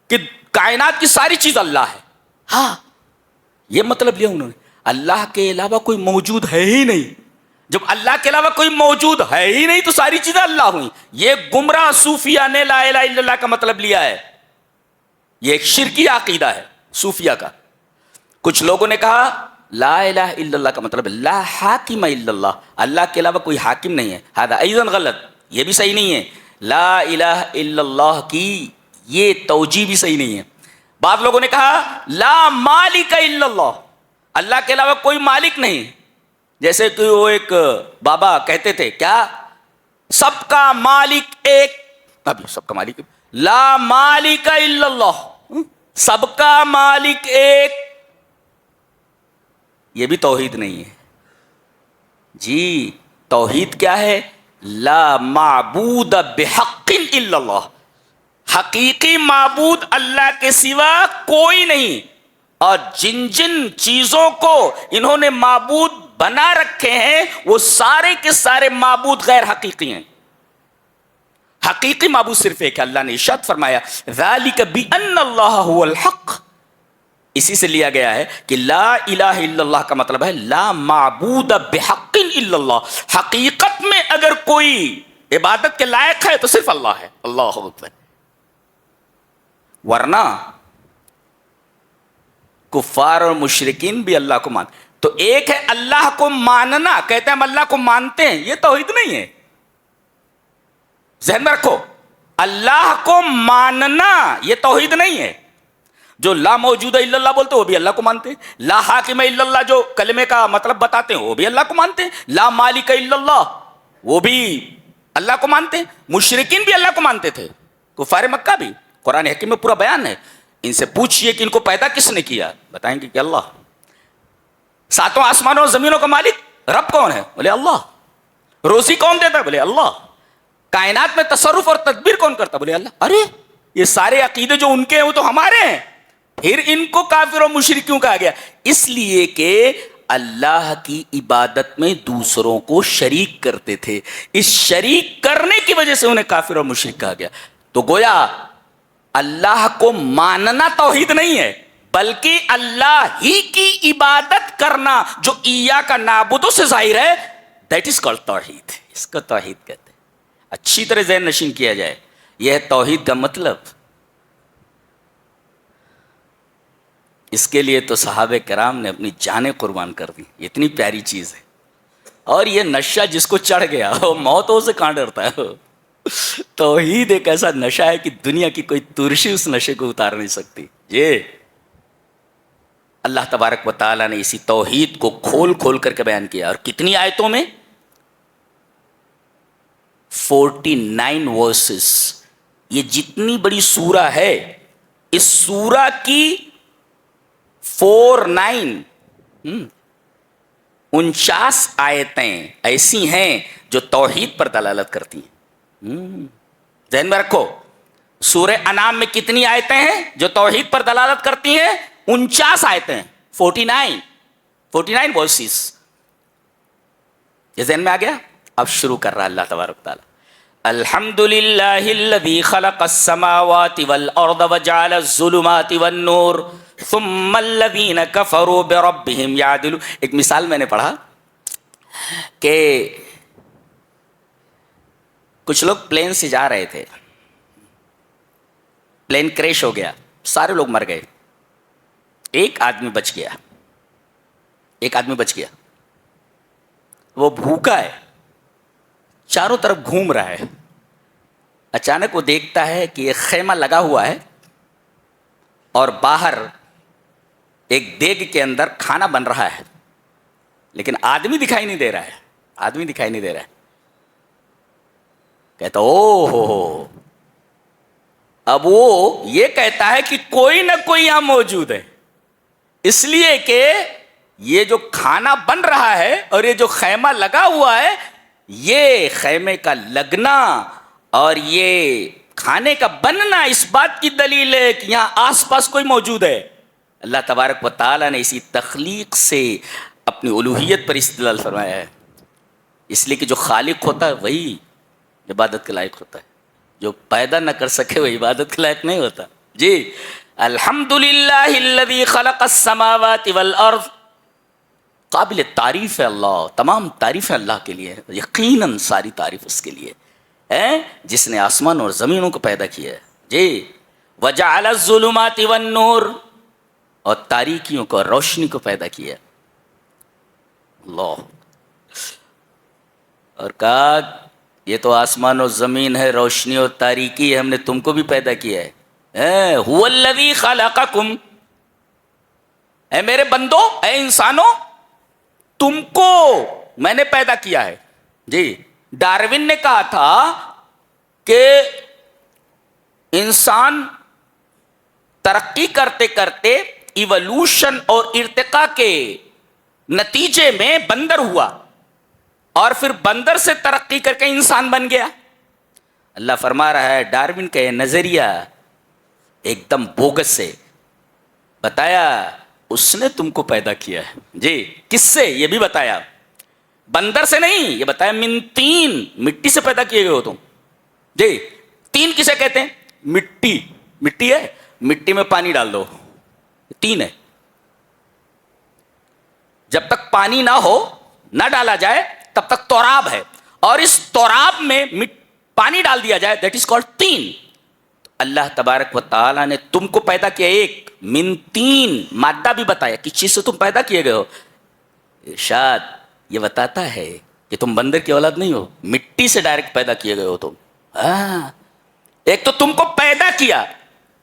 کہ کائنات کی ساری چیز اللہ ہے. ہاں یہ مطلب لیا انہوں نے، اللہ کے علاوہ کوئی موجود ہے ہی نہیں. جب اللہ کے علاوہ کوئی موجود ہے ہی نہیں تو ساری چیزیں اللہ ہوئی. یہ گمراہ صوفیہ نے لا الہ الا اللہ کا مطلب لیا ہے. یہ ایک شرکی عقیدہ ہے صوفیہ کا. کچھ لوگوں نے کہا لا الہ الا اللہ کا مطلب لا حاکم الا اللہ، اللہ کے علاوہ کوئی حاکم نہیں ہے. ہذا ایضا غلط، یہ بھی صحیح نہیں ہے. لا الہ الا اللہ کی یہ توجیہ بھی صحیح نہیں ہے. بعض لوگوں نے کہا لا مالک الا اللہ، اللہ کے علاوہ کوئی مالک نہیں. جیسے کہ وہ ایک بابا کہتے تھے کیا، سب کا مالک ایک، ابھی سب کا مالک لا مالک الا اللہ، سب کا مالک ایک، یہ بھی توحید نہیں ہے جی. توحید کیا ہے؟ لا معبود بحق الا اللہ، حقیقی معبود اللہ کے سوا کوئی نہیں. اور جن جن چیزوں کو انہوں نے معبود بنا رکھے ہیں وہ سارے کے سارے معبود غیر حقیقی ہیں. حقیقی معبود صرف ایک ہے. اللہ نے ارشاد فرمایا ذالک بان اللہ هو الحق، اسی سے لیا گیا ہے کہ لا الہ الا اللہ کا مطلب ہے لا معبود بحق الا اللہ، حقیقت میں اگر کوئی عبادت کے لائق ہے تو صرف اللہ ہے. اللہ اکبر. ورنہ کفار اور مشرکین بھی اللہ کو مانتے. تو ایک ہے اللہ کو ماننا، کہتے ہیں ہم اللہ کو مانتے ہیں، یہ توحید نہیں ہے. ذہن میں رکھو، اللہ کو ماننا یہ توحید نہیں ہے. جو لا موجود الا اللہ بولتے ہیں وہ بھی اللہ کو مانتے ہیں. لا حاکم الا اللہ جو کلمے کا مطلب بتاتے ہیں وہ بھی اللہ کو مانتے ہیں. لا مالک الا اللہ وہ بھی اللہ کو مانتے ہیں. مشرکین بھی اللہ کو مانتے تھے، کفار مکہ بھی. قرآن حکیم میں پورا بیان ہے. ان سے پوچھئے کہ ان کو پیدا کس نے کیا، بتائیں گے کہ اللہ. ساتوں آسمانوں اور زمینوں کا مالک رب کون ہے؟ بولے اللہ. روزی کون دیتا ہے؟ بولے اللہ. کائنات میں تصرف اور تدبیر کون کرتا؟ بولے اللہ. ارے یہ سارے عقیدے جو ان کے ہیں وہ تو ہمارے ہیں. پھر ان کو کافر و مشرک کیوں کہا گیا؟ اس لیے کہ اللہ کی عبادت میں دوسروں کو شریک کرتے تھے. اس شریک کرنے کی وجہ سے انہیں کافر اور مشرک کہا گیا. تو گویا اللہ کو ماننا توحید نہیں ہے، بلکہ اللہ ہی کی عبادت کرنا جو ایاک نعبد سے ظاہر ہے، دیٹ از کالڈ توحید. اس کو توحید کہتے ہیں. اچھی طرح ذہن نشین کیا جائے، یہ ہے توحید کا مطلب. اس کے لیے تو صحابہ کرام نے اپنی جانیں قربان کر دی. اتنی پیاری چیز ہے. اور یہ نشہ جس کو چڑھ گیا وہ موتوں سے کہاں ڈرتا ہے. توحید ایک ایسا نشہ ہے کہ دنیا کی کوئی ترشی اس نشے کو اتار نہیں سکتی. یہ اللہ تبارک و تعالیٰ نے اسی توحید کو کھول کھول کر کے بیان کیا. اور کتنی آیتوں میں؟ 49 ورسز. یہ جتنی بڑی سورہ ہے، اس سورہ کی 49 آیتیں ایسی ہیں جو توحید پر دلالت کرتی ہیں. ذہن میں رکھو، سورہ انعام میں کتنی آیتیں ہیں جو توحید پر دلالت کرتی ہیں؟ 49 آیتیں. 49 ورسز. یہ ذہن میں آ گیا؟ اب شروع کر رہا اللہ تبارک تعالیٰ. الحمدللہ الذی خلق السماوات والارض وجعل الظلمات والنور ثم الذین کفروا بربہم یعدلون. ایک مثال میں نے پڑھا کہ کچھ لوگ پلین سے جا رہے تھے، پلین کریش ہو گیا، سارے لوگ مر گئے، ایک آدمی بچ گیا. ایک آدمی بچ گیا. وہ بھوکا ہے، چاروں طرف گھوم رہا ہے. اچانک وہ دیکھتا ہے کہ ایک خیمہ لگا ہوا ہے اور باہر ایک دیگ کے اندر کھانا بن رہا ہے، لیکن آدمی دکھائی نہیں دے رہا ہے. آدمی دکھائی نہیں دے رہا ہے. کہتا او ہو. اب وہ یہ کہتا ہے کہ کوئی نہ کوئی یہاں موجود ہے، اس لیے کہ یہ جو کھانا بن رہا ہے اور یہ جو خیمہ لگا ہوا ہے، یہ خیمے کا لگنا اور یہ کھانے کا بننا اس بات کی دلیل ہے کہ یہاں آس پاس کوئی موجود ہے. اللہ تبارک و تعالیٰ نے اسی تخلیق سے اپنی الوہیت پر استدلال فرمایا ہے. اس لیے کہ جو خالق ہوتا ہے وہی عبادت کے لائق ہوتا ہے، جو پیدا نہ کر سکے وہ عبادت کے لائق نہیں ہوتا. جی الحمدللہ الذی خلق السماوات والارض. قابل تعریف ہے اللہ، تمام تعریف ہے اللہ کے لیے، یقیناً ساری تعریف اس کے لیے ہے جس نے آسمان اور زمینوں کو پیدا کیا ہے. جی وجعل الظلمات والنور، اور تاریکیوں کو اور روشنی کو پیدا کیا. اللہ. اور کہا یہ تو آسمان و زمین ہے، روشنی اور تاریکی ہے، ہم نے تم کو بھی پیدا کیا ہے. هو الذی خلقکم، اے میرے بندو، اے انسانوں، تم کو میں نے پیدا کیا ہے. جی ڈارون نے کہا تھا کہ انسان ترقی کرتے کرتے ایولوشن اور ارتقاء کے نتیجے میں بندر ہوا، اور پھر بندر سے ترقی کر کے انسان بن گیا. اللہ فرما رہا ہے ڈارون کا یہ نظریہ ایک دم بوگس سے بتایا، اس نے تم کو پیدا کیا ہے. جی کس سے؟ یہ بھی بتایا، بندر سے نہیں، یہ بتایا من تین، مٹی سے پیدا کیے گئے ہو تم. جی تین کسے کہتے ہیں؟ مٹی. مٹی ہے، مٹی میں پانی ڈال دو، تین ہے. جب تک پانی نہ ہو، نہ ڈالا جائے، تب تک توراب ہے، اور اس توراب میں پانی ڈال دیا جائے، دیٹ از کالڈ تین. اللہ تبارک و تعالیٰ نے تم کو پیدا کیا ایک من تین، مادہ بھی بتایا کس چیز سے تم پیدا کیے گئے ہو. ارشاد یہ بتاتا ہے کہ تم بندر کی اولاد نہیں ہو، مٹی سے ڈائریکٹ پیدا کیے گئے ہو تم. ایک تو تم کو پیدا کیا،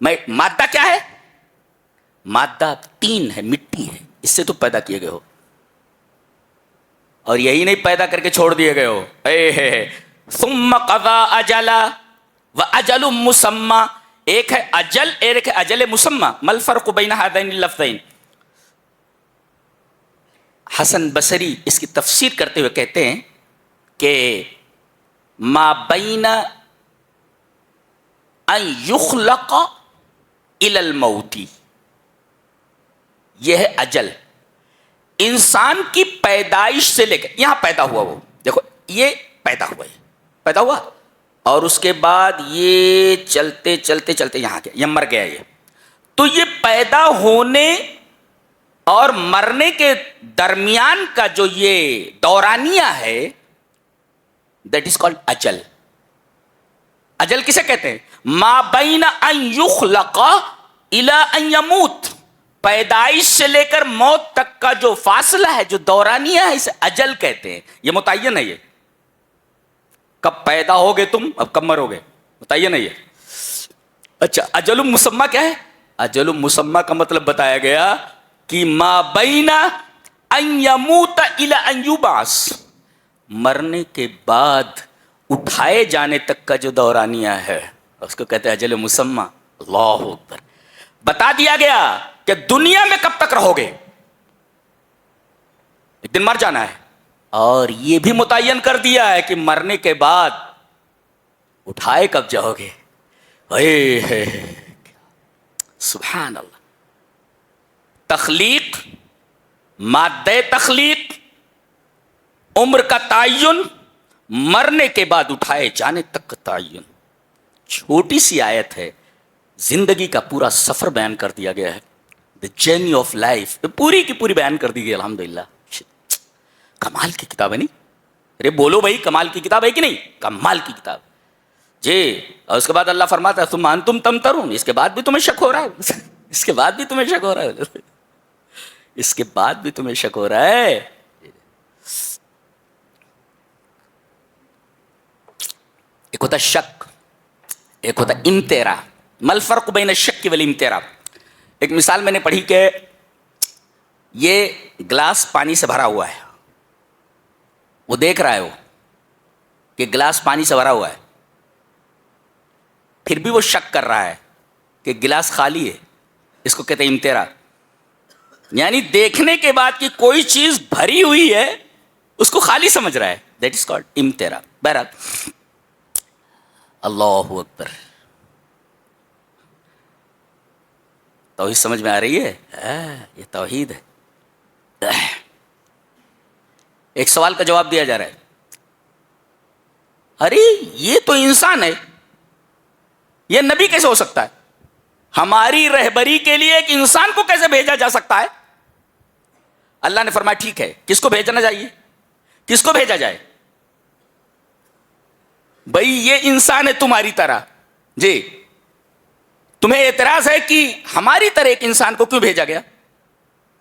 مادہ کیا ہے؟ مادہ تین ہے، مٹی ہے، اس سے تم پیدا کیے گئے ہو. اور یہی نہیں پیدا کر کے چھوڑ دیے گئے ہو. ثم قضا اجلا واجل مسمى، ایک ہے اجل، ایک ہے اجل مسمى. ما الفرق بین هذین اللفظین؟ حسن بصری اس کی تفسیر کرتے ہوئے کہتے ہیں کہ ما بین ان یخلق الی الموت، یہ ہے اجل. انسان کی پیدائش سے لے کے یہاں پیدا ہوا، وہ دیکھو یہ پیدا ہوا ہے، پیدا ہوا، اور اس کے بعد یہ چلتے چلتے چلتے یہاں گیا، یہ مر گیا. یہ تو یہ پیدا ہونے اور مرنے کے درمیان کا جو یہ دورانیہ ہے، دیٹ از کالڈ اجل. اجل کسے کہتے ہیں؟ ما بین ان یخلق الی ان یموت، پیدائش سے لے کر موت تک کا جو فاصلہ ہے، جو دورانیہ ہے، اسے اجل کہتے ہیں. یہ متعین ہے، یہ کب پیدا ہوگے تم، اب کب مرو گے، متعین ہے یہ. اچھا اجل مسمى کیا ہے؟ اجل مسمى کا مطلب بتایا گیا کہ ما بین ان یموت الی ان یبعث، مرنے کے بعد اٹھائے جانے تک کا جو دورانیہ ہے، اس کو کہتے ہیں اجل مسمى. اللہ اکبر. بتا دیا گیا کہ دنیا میں کب تک رہو گے، ایک دن مر جانا ہے، اور یہ بھی متعین کر دیا ہے کہ مرنے کے بعد اٹھائے کب جاؤ گے. سبحان اللہ. تخلیق، مادہ تخلیق، عمر کا تعین، مرنے کے بعد اٹھائے جانے تک کا تعین. چھوٹی سی آیت ہے، زندگی کا پورا سفر بیان کر دیا گیا ہے. دا جرنی آف لائف پوری کی پوری بیان کر دی گئی. الحمدللہ کمال کی کتاب ہے نہیں؟ ارے بولو بھائی، کمال کی کتاب ہے کہ نہیں؟ کمال کی کتاب. جی اور اس کے بعد اللہ فرماتا ہے ثم انتم تمترون، اس کے بعد بھی تمہیں شک ہو رہا ہے، اس کے بعد بھی تمہیں شک ہو رہا ہے، اس کے بعد بھی تمہیں شک ہو رہا ہے. ایک ہوتا شک، ایک ہوتا امترا. ما الفرق بین الشک والامترا؟ ایک مثال میں نے پڑھی کہ یہ گلاس پانی سے بھرا ہوا ہے، وہ دیکھ رہا ہے وہ کہ گلاس پانی سے بھرا ہوا ہے، پھر بھی وہ شک کر رہا ہے کہ گلاس خالی ہے. اس کو کہتے ہیں امترا. یعنی دیکھنے کے بعد کہ کوئی چیز بھری ہوئی ہے اس کو خالی سمجھ رہا ہے، دیٹ از کالڈ امترا. بہرحال اللہ اکبر. توحید سمجھ میں آ رہی ہے؟ یہ توحید ہے. ایک سوال کا جواب دیا جا رہا ہے، ارے یہ تو انسان ہے، یہ نبی کیسے ہو سکتا ہے؟ ہماری رہبری کے لیے ایک انسان کو کیسے بھیجا جا سکتا ہے؟ اللہ نے فرمایا ٹھیک ہے، کس کو بھیجنا چاہیے، کس کو بھیجا جائے؟ بھائی یہ انسان ہے تمہاری طرح. جی تمہیں اعتراض ہے کہ ہماری طرح ایک انسان کو کیوں بھیجا گیا؟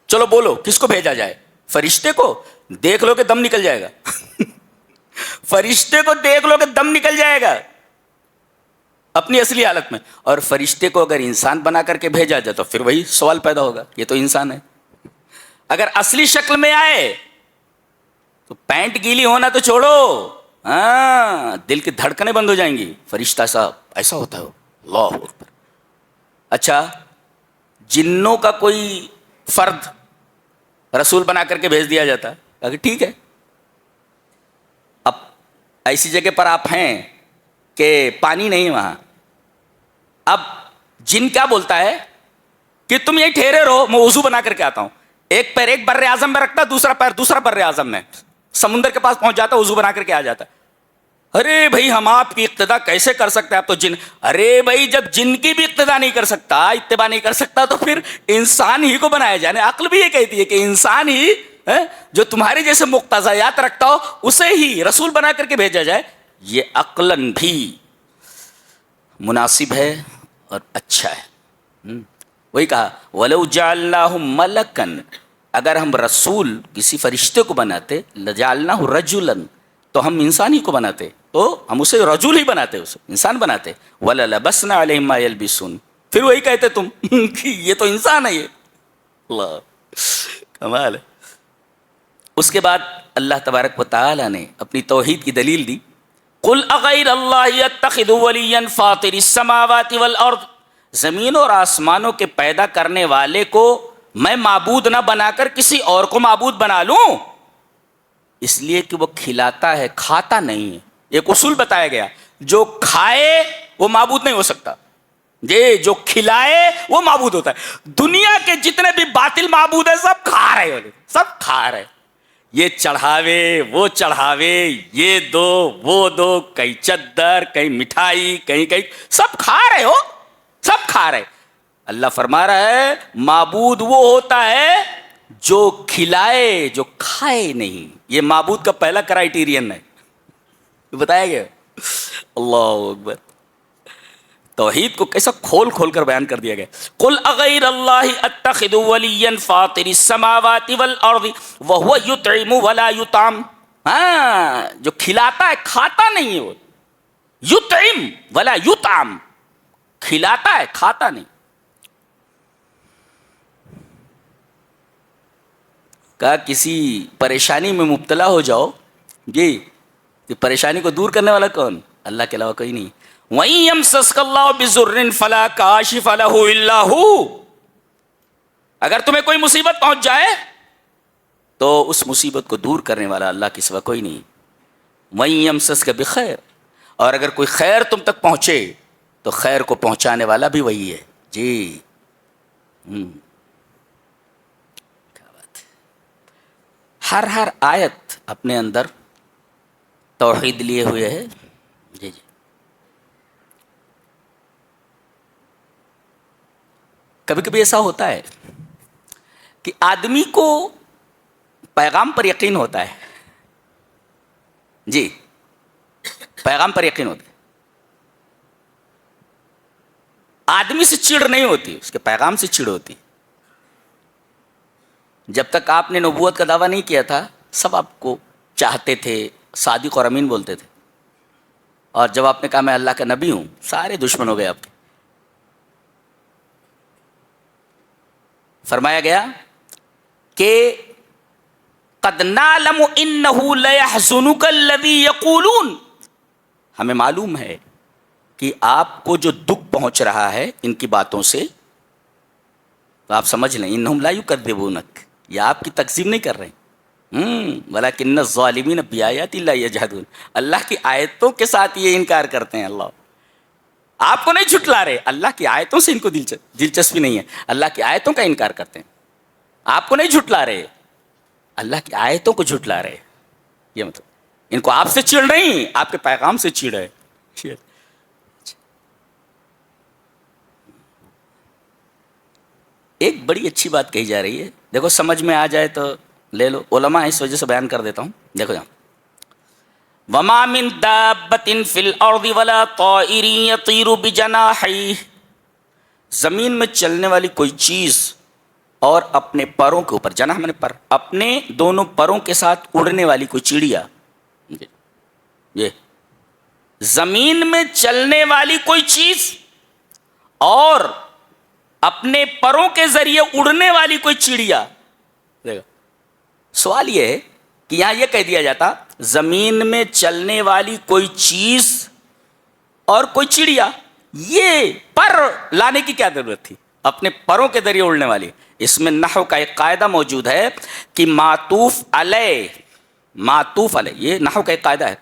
چلو بولو کس کو بھیجا جائے، فرشتے کو دیکھ لو کہ دم نکل جائے گا فرشتے کو دیکھ لو کہ دم نکل جائے گا اپنی اصلی حالت میں. اور فرشتے کو اگر انسان بنا کر کے بھیجا جائے تو پھر وہی سوال پیدا ہوگا, یہ تو انسان ہے. اگر اصلی شکل میں آئے تو پینٹ گیلی ہونا تو چھوڑو, ہاں دل کی دھڑکنیں بند ہو جائیں گی. فرشتہ صاحب ایسا ہوتا ہے, اللہ اکبر. اچھا, جنوں کا کوئی فرد رسول بنا کر کے بھیج دیا جاتا ہے کہ ٹھیک ہے, اب ایسی جگہ پر آپ ہیں کہ پانی نہیں وہاں, اب جن کیا بولتا ہے کہ تم یہیں ٹھہرے رہو, میں وضو بنا کر کے آتا ہوں. ایک پیر ایک بر اعظم میں رکھتا, دوسرا پیر دوسرا بر اعظم میں, سمندر کے پاس پہنچ جاتا, وضو بنا کر کے آ جاتا. ارے بھائی ہم آپ کی اقتدا کیسے کر سکتے ہیں, آپ تو جن. ارے بھائی جب جن کی بھی اقتدا نہیں کر سکتا, اتباع نہیں کر سکتا, تو پھر انسان ہی کو بنایا جائے. عقل بھی یہ کہتی ہے کہ انسان ہی جو تمہارے جیسے مقتضیات رکھتا ہو اسے ہی رسول بنا کر کے بھیجا جائے. یہ عقلاً بھی مناسب ہے اور اچھا ہے. وہی کہا وَلَوْ جَعَلْنَاهُ مَلَكًا, اگر ہم رسول کسی فرشتے کو بناتے, لَجَعَلْنَاهُ رَجُلًا, تو ہم انسان ہی کو بناتے, تو ہم اسے رجل ہی بناتے, اسے انسان بناتے. وَلَلَبَسْنَا عَلَيْهِمْ مَا يَلْبِسُونَ, پھر وہی کہتے تم کہ یہ تو انسان ہے. یہ اللہ کمال ہے. اس کے بعد اللہ تبارک و تعالی نے اپنی توحید کی دلیل دی. قُلْ أَغَيْرَ اللَّهِ يَتَّخِذُ وَلِيًّا فَاطِرِ السَّمَاوَاتِ وَالْأَرْضِ, زمین اور آسمانوں کے پیدا کرنے والے کو میں معبود نہ بنا کر کسی اور کو معبود بنا لوں, اس لیے کہ وہ کھلاتا ہے کھاتا نہیں ہے. ایک اصول بتایا گیا, جو کھائے وہ معبود نہیں ہو سکتا, جو کھلائے وہ معبود ہوتا ہے. دنیا کے جتنے بھی باطل معبود ہیں سب کھا رہے ہو, سب کھا رہے, یہ چڑھاوے وہ چڑھاوے, یہ دو وہ دو, کہیں چادر کہیں مٹھائی کہیں کہیں, سب کھا رہے ہو, سب کھا رہے. اللہ فرما رہا ہے معبود وہ ہوتا ہے جو کھلائے, جو کھائے نہیں. یہ معبود کا پہلا کرائیٹیرین ہے, بتایا گیا. اللہ اکبر. توحید کو کیسا کھول کھول کر بیان کر دیا گیا. قل اغیر اللہ اتخذ ولیا فاطر السماوات والارض وهو یطعم ولا یطعم, ہاں جو کھلاتا ہے کھاتا نہیں ہے, وہ یطعم ولا یطعم, کھلاتا ہے کھاتا نہیں. کہا کسی پریشانی میں مبتلا ہو جاؤ, جی پریشانی کو دور کرنے والا کون؟ اللہ کے علاوہ کوئی نہیں. وَإِن يَمْسَسْكَ اللَّهُ بِضُرٍّ فَلَا كَاشِفَ لَهُ إِلَّا هُوَ, اگر تمہیں کوئی مصیبت پہنچ جائے تو اس مصیبت کو دور کرنے والا اللہ کے سوا کوئی نہیں. وَإِن يَمْسَسْكَ بِخَيْرٍ, اور اگر کوئی خیر تم تک پہنچے تو خیر کو پہنچانے والا بھی وہی ہے. جی کیا بات ہے. ہر آیت اپنے اندر توحید لیے ہوئے ہے. جی جی. کبھی کبھی ایسا ہوتا ہے کہ آدمی کو پیغام پر یقین ہوتا ہے, جی پیغام پر یقین ہوتا ہے, آدمی سے چڑ نہیں ہوتی, اس کے پیغام سے چڑ ہوتی. جب تک آپ نے نبوت کا دعویٰ نہیں کیا تھا سب آپ کو چاہتے تھے, صادق اور امین بولتے تھے, اور جب آپ نے کہا میں اللہ کا نبی ہوں سارے دشمن ہو گئے آپ کے. فرمایا گیا کہ قد نعلم انه ليحزنك الذي يقولون, ہمیں معلوم ہے کہ آپ کو جو دکھ پہنچ رہا ہے ان کی باتوں سے, تو آپ سمجھ لیں انہم لا یکذبونک, یہ آپ کی تکذیب نہیں کر رہے ہیں, ولکن الظالمین بآیات اللہ یجحدون, اللہ کی آیتوں کے ساتھ یہ انکار کرتے ہیں. اللہ آپ کو نہیں جھٹلا رہے, اللہ کی آیتوں سے ان کو دلچسپی نہیں ہے, اللہ کی آیتوں کا انکار کرتے ہیں. آپ کو نہیں جھٹلا رہے, اللہ کی آیتوں کو جھٹلا رہے. یہ مطلب ان کو آپ سے چڑ نہیں, آپ کے پیغام سے چڑ ہے. ایک بڑی اچھی بات کہی جا رہی ہے, دیکھو سمجھ میں آ جائے تو لے لو, علماء اس وجہ سے بیان کر دیتا ہوں. دیکھو جاؤ, وَمَا مِن دَابَّةٍ فِي الْأَرْضِ وَلَا طَائِرٍ يَطِيرُ بِجَنَاحَيْهِ, زمین میں چلنے والی کوئی چیز اور اپنے پروں کے اوپر، جناح میں نے پر، اپنے دونوں پروں کے ساتھ اڑنے والی کوئی چڑیا، یہ زمین میں چلنے والی کوئی چیز اور اپنے پروں کے ذریعے اڑنے والی کوئی چڑیا. سوال یہ ہے کہ یہاں یہ کہہ دیا جاتا زمین میں چلنے والی کوئی چیز اور کوئی چڑیا، یہ پر لانے کی کیا ضرورت تھی؟ اپنے پروں کے ذریعے اڑنے والی. اس میں نحو کا ایک قاعدہ موجود ہے کہ معطوف علیہ، معطوف علیہ، یہ نحو کا ایک قاعدہ ہے،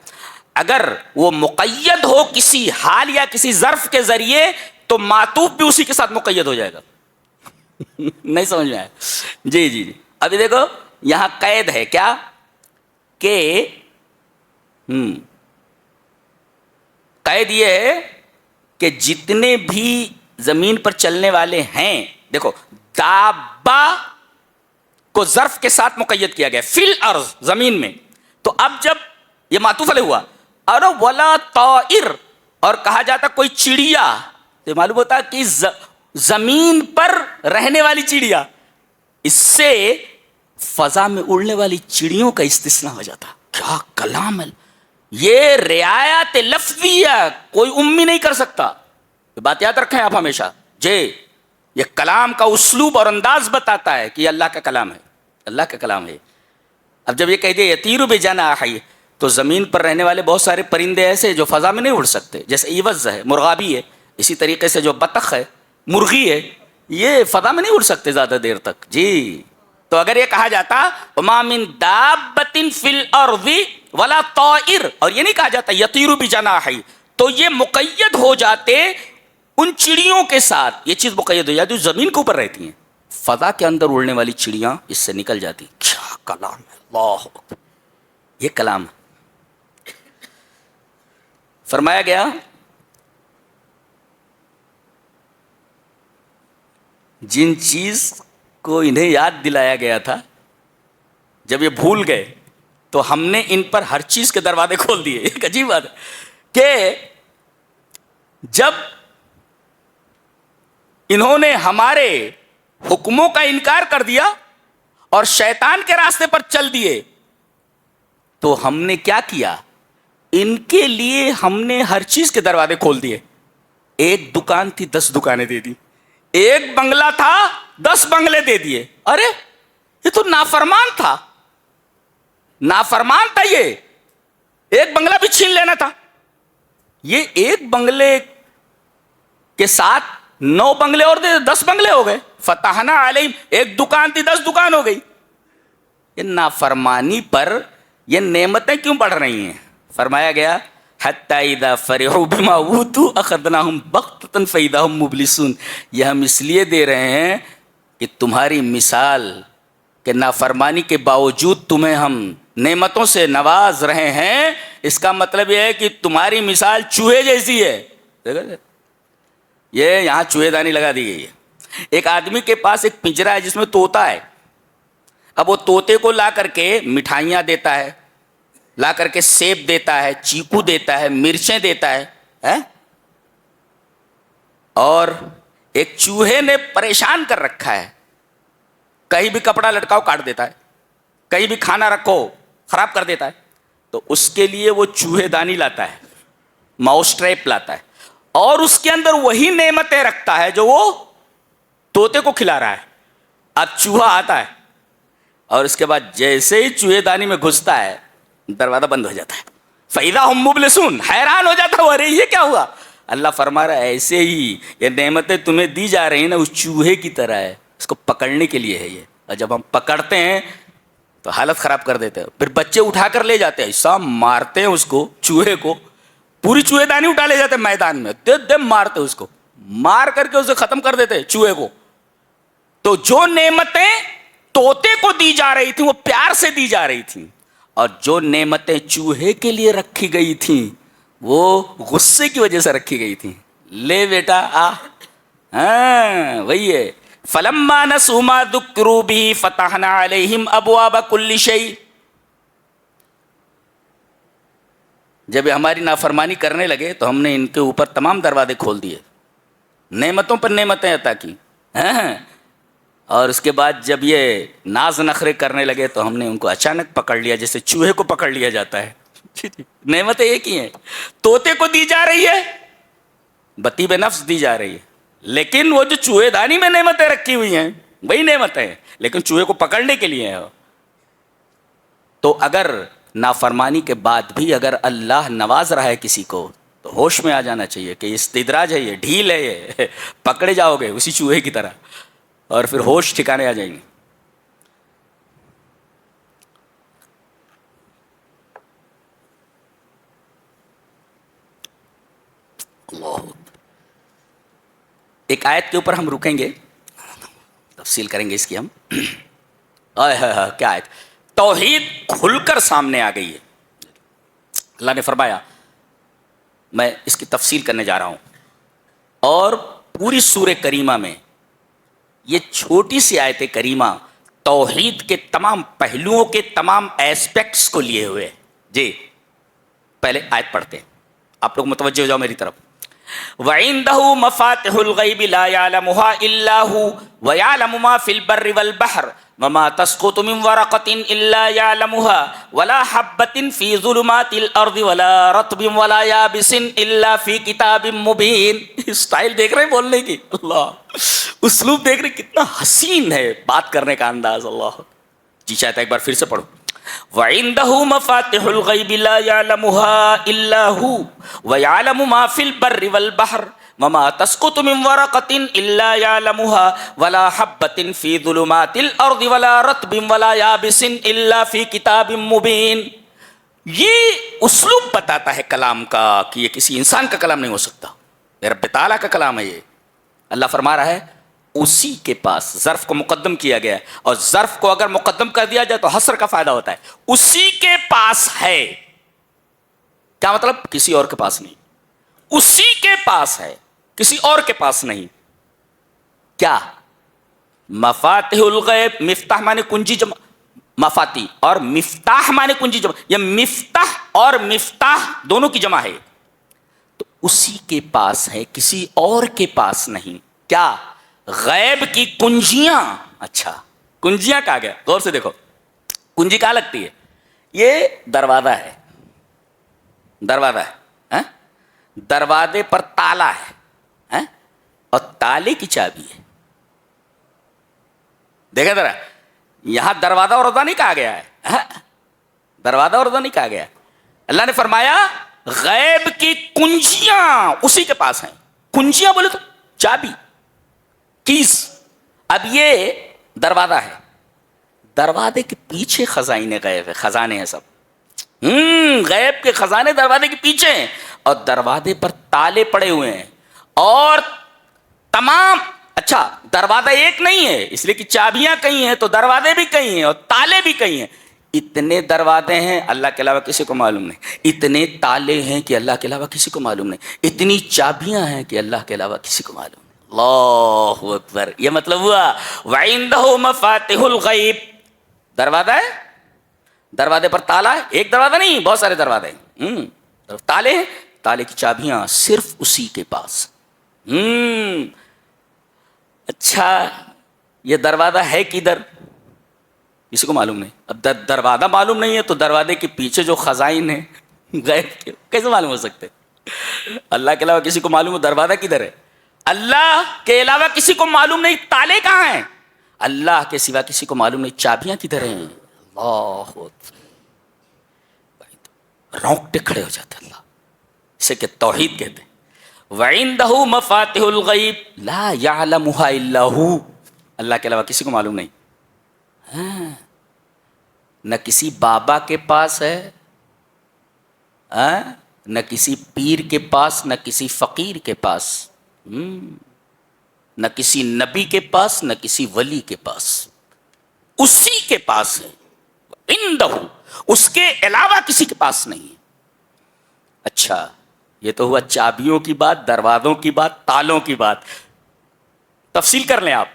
اگر وہ مقید ہو کسی حال یا کسی ظرف کے ذریعے تو معطوف بھی اسی کے ساتھ مقید ہو جائے گا. نہیں سمجھ میں آیا؟ جی جی جی. ابھی دیکھو یہاں قید ہے کیا کہ قید یہ ہے کہ جتنے بھی زمین پر چلنے والے ہیں، دیکھو دابا کو ظرف کے ساتھ مقید کیا گیا فی الارض، زمین میں، تو اب جب یہ معطوف علیہ ہوا اور ولا طائر اور کہا جاتا کوئی چڑیا، تو معلوم ہوتا کہ زمین پر رہنے والی چڑیا، اس سے فضا میں اڑنے والی چڑیوں کا استثناء ہو جاتا. کیا کلام ہے یہ، رعایت لفظیہ کوئی امی نہیں کر سکتا. یہ بات یاد رکھیں آپ ہمیشہ جی، یہ کلام کا اسلوب اور انداز بتاتا ہے کہ یہ اللہ کا کلام ہے، اللہ کا کلام ہے. اب جب یہ کہہ دیا یطیر بجناحیہ، تو زمین پر رہنے والے بہت سارے پرندے ایسے جو فضا میں نہیں اڑ سکتے، جیسے ایوز ہے، مرغابی ہے، اسی طریقے سے جو بطخ ہے، مرغی ہے، یہ فضا میں نہیں اڑ سکتے زیادہ دیر تک. جی تو اگر یہ کہا جاتا وما من دابۃ فی الارض ولا طائر، اور یہ نہیں کہا جاتا یطیر بجناحیہ، تو یہ مقید ہو جاتے ان چڑیوں کے ساتھ، یہ چیز مقید ہو جاتی جو زمین کے اوپر رہتی ہیں، فضا کے اندر اڑنے والی چڑیاں اس سے نکل جاتی. کیا کلام ہے، اللہ اکبر، یہ کلام ہے. فرمایا گیا جن چیز کو انہیں یاد دلایا گیا تھا، جب یہ بھول گئے تو ہم نے ان پر ہر چیز کے دروازے کھول دیے. ایک عجیب بات ہے کہ جب انہوں نے ہمارے حکموں کا انکار کر دیا اور شیطان کے راستے پر چل دیے، تو ہم نے کیا کیا؟ ان کے لیے ہم نے ہر چیز کے دروازے کھول دیے. ایک دکان تھی 10 دکانیں دے دی، ایک بنگلہ تھا 10 بنگلے دے دیے. ارے یہ تو نافرمان تھا، نافرمان تھا، یہ ایک بنگلہ بھی چھین لینا تھا. یہ ایک بنگلے کے ساتھ 9 بنگلے اور دے، 10 بنگلے ہو گئے. فتحنا علیہم، ایک دکان تھی 10 دکان ہو گئی. یہ نافرمانی پر یہ نعمتیں کیوں بڑھ رہی ہیں؟ فرمایا گیا حتی اذا فرحوا بما اوتوا اخذناهم بغتة فاذا هم مبلسون. یہ ہم اس لیے دے رہے ہیں کہ تمہاری مثال کہ نافرمانی کے باوجود تمہیں ہم نعمتوں سے نواز رہے ہیں، اس کا مطلب یہ ہے کہ تمہاری مثال چوہے جیسی ہے. یہ یہاں چوہے دانی لگا دی گئی ہے. ایک آدمی کے پاس ایک پنجرا ہے جس میں طوطا ہے. اب وہ طوطے کو لا کر کے مٹھائیاں دیتا ہے، لا کر کے سیب دیتا ہے، چیکو دیتا ہے، مرچیں دیتا ہے، اور ایک چوہے نے پریشان کر رکھا ہے. کہیں بھی کپڑا لٹکاؤ کاٹ دیتا ہے، کہیں بھی کھانا رکھو خراب کر دیتا ہے. تو اس کے لیے وہ چوہے دانی لاتا ہے، ماؤس ٹریپ لاتا ہے، اور اس کے اندر وہی نعمتیں رکھتا ہے جو وہ طوطے کو کھلا رہا ہے. اب چوہا آتا ہے اور اس کے بعد جیسے ہی چوہے دانی میں گھستا ہے دروازہ بند ہو جاتا ہے. فَإِذَا هُمْ مُبْلِسُونَ، حیران ہو جاتا ہے، ارے یہ کیا ہوا؟ اللہ فرما رہا ہے ایسے ہی یہ نعمتیں تمہیں دی جا رہی ہیں نا، اس چوہے کی طرح ہے، اس کو پکڑنے کے لیے ہے یہ، اور جب ہم پکڑتے ہیں تو حالت خراب کر دیتے ہیں. پھر بچے اٹھا کر لے جاتے ہیں، ایسا مارتے ہیں اس کو، چوہے کو، پوری چوہے دانی اٹھا لے جاتے ہیں میدان میں، دم مارتے اس کو، مار کر کے اسے ختم کر دیتے چوہے کو. تو جو نعمتیں طوطے کو دی جا رہی تھیں وہ پیار سے دی جا رہی تھیں، اور جو نعمتیں چوہے کے لیے رکھی گئی تھیں وہ غصے کی وجہ سے رکھی گئی تھیں. لے بیٹا آ، ہاں وہی ہے. فلما نسوا ما ذکروا به فتحنا علیہم ابواب کل شیء. جب ہماری نافرمانی کرنے لگے تو ہم نے ان کے اوپر تمام دروازے کھول دیے، نعمتوں پر نعمتیں عطا کی. اور اس کے بعد جب یہ ناز نخرے کرنے لگے تو ہم نے ان کو اچانک پکڑ لیا، جیسے چوہے کو پکڑ لیا جاتا ہے. نعمتیں ایک ہی ہیں. طوطے کو دی جا رہی ہے، بطیب نفس دی جا رہی ہے، لیکن وہ جو چوہے دانی میں نعمتیں رکھی ہوئی ہیں وہی نعمتیں ہیں، لیکن چوہے کو پکڑنے کے لیے ہیں. تو اگر نافرمانی کے بعد بھی اگر اللہ نواز رہا ہے کسی کو تو ہوش میں آ جانا چاہیے کہ استدراج ہے، یہ ڈھیل ہے، یہ پکڑے جاؤ گے اسی چوہے کی طرح، اور پھر ہوش ٹھکانے آ جائیں گے. اللہ، ایک آیت کے اوپر ہم رکیں گے، تفصیل کریں گے اس کی ہم. کیا آیت؟ توحید کھل کر سامنے آ گئی ہے. اللہ نے فرمایا، میں اس کی تفصیل کرنے جا رہا ہوں، اور پوری سورہ کریمہ میں یہ چھوٹی سی آیت کریمہ توحید کے تمام پہلوؤں کے تمام ایسپیکٹس کو لیے ہوئے. جی پہلے آیت پڑھتے ہیں، آپ لوگ متوجہ ہو جاؤ میری طرف. وَعِندَهُ مَفَاتِحُ الْغَيْبِ لَا يَعْلَمُهَا إِلَّا هُوَ وَيَعْلَمُ مَا فِي الْبَرِّ وَالْبَحْرِ وَمَا تَسْقُطُ مِنْ وَرَقَةٍ إِلَّا يَعْلَمُهَا وَلَا حَبَّةٍ فِي ظُلُمَاتِ الْأَرْضِ وَلَا رَطْبٍ وَلَا يَابِسٍ إِلَّا فِي كِتَابٍ مُبِينٍ. اسٹائل دیکھ رہے ہیں بولنے کی؟ اللہ، اسلوب دیکھ رہے کتنا حسین ہے بات کرنے کا انداز. اللہ جی چاہتا ہے ایک بار پھر سے پڑھو. وَعِندَهُ مَفَاتِحُ الْغَيْبِ لَا يَعْلَمُهَا إِلَّا هُوَ وَيَعْلَمُ مَا فِي الْبَرِّ وَالْبَحْرِ وَمَا تَسْقُطُ مِنْ وَرَقَةٍ إِلَّا يَعْلَمُهَا وَلَا حَبَّةٍ فِي ظُلُمَاتِ الْأَرْضِ وَلَا رَطْبٍ وَلَا يَابِسٍ إِلَّا فِي كِتَابٍ مُبِينٍ. یہ اسلوب بتاتا ہے کلام کا کہ یہ کسی انسان کا کلام نہیں ہو سکتا، یہ رب تعالیٰ کا کلام ہے. یہ اللہ فرما رہا ہے اسی کے پاس. ظرف کو مقدم کیا گیا ہے، اور ظرف کو اگر مقدم کر دیا جائے تو حصر کا فائدہ ہوتا ہے. اسی کے پاس ہے، کیا مطلب؟ کسی اور کے پاس نہیں. اسی کے پاس ہے، کسی اور کے پاس نہیں. کیا؟ مفاتیح الغیب، مفتاح مانے کنجی جمع، مفاتی، اور مفتاح مانے کنجی جمع. یہ مفتاح اور مفتاح دونوں کی جمع ہے. تو اسی کے پاس ہے، کسی اور کے پاس نہیں. کیا؟ غیب کی کنجیاں. اچھا، کنجیاں کہا گیا، غور سے دیکھو. کنجی کہاں لگتی ہے؟ یہ دروازہ ہے، دروازہ ہے، دروازے پر تالا ہے، اور تالے کی چابی ہے. دیکھا ذرا، یہاں دروازہ اور روزہ نہیں کہا گیا ہے، دروازہ اور روزہ نہیں کہا گیا. اللہ نے فرمایا غیب کی کنجیاں اسی کے پاس ہیں. کنجیاں بولے تو چابی، کیز. اب یہ دروازہ ہے، دروازے کے پیچھے خزائن غیب ہے، خزانے ہیں سب. غیب کے خزانے دروازے کے پیچھے ہیں، اور دروازے پر تالے پڑے ہوئے ہیں، اور تمام. اچھا، دروازہ ایک نہیں ہے، اس لیے کہ چابیاں کئی ہیں تو دروازے بھی کئی ہیں اور تالے بھی کئی ہیں. اتنے دروازے ہیں اللہ کے علاوہ کسی کو معلوم نہیں، اتنے تالے ہیں کہ اللہ کے علاوہ کسی کو معلوم نہیں، اتنی چابیاں ہیں کہ اللہ کے علاوہ کسی کو معلوم نہیں. اللہ اکبر. یہ مطلب ہوا وَعِندَهُ مَفَاتِحُ الْغَيْبِ. دروازہ ہے، دروازے پر تالا ہے، ایک دروازہ نہیں، بہت سارے دروازے ہیں. تالے ہیں، تالے کی چابیاں صرف اسی کے پاس. اچھا، یہ دروازہ ہے کدھر؟ کسی کو معلوم نہیں. اب دروازہ معلوم نہیں ہے تو دروازے کے پیچھے جو خزائن ہیں غیب کے کیسے معلوم ہو سکتے؟ اللہ کے علاوہ کسی کو معلوم ہو دروازہ کدھر ہے؟ اللہ کے علاوہ کسی کو معلوم نہیں تالے کہاں ہیں، اللہ کے سوا کسی کو معلوم نہیں چابیاں کدھر ہیں. اللہ، رونگٹے کھڑے ہو جاتے. اللہ اسے کہ توحید کہتے ہیں. وَعِندَهُ مَفَاتِحُ الْغَيْبِ لَا يَعْلَمُهَا إِلَّا هُوَ. اللہ کے علاوہ کسی کو معلوم نہیں. نہ کسی بابا کے پاس ہے، نہ کسی پیر کے پاس، نہ کسی فقیر کے پاس، نہ کسی نبی کے پاس، نہ کسی ولی کے پاس. اسی کے پاس ہے. عندہ، اس کے علاوہ کسی کے پاس نہیں. اچھا، یہ تو ہوا چابیوں کی بات، دروازوں کی بات، تالوں کی بات. تفصیل کر لیں آپ.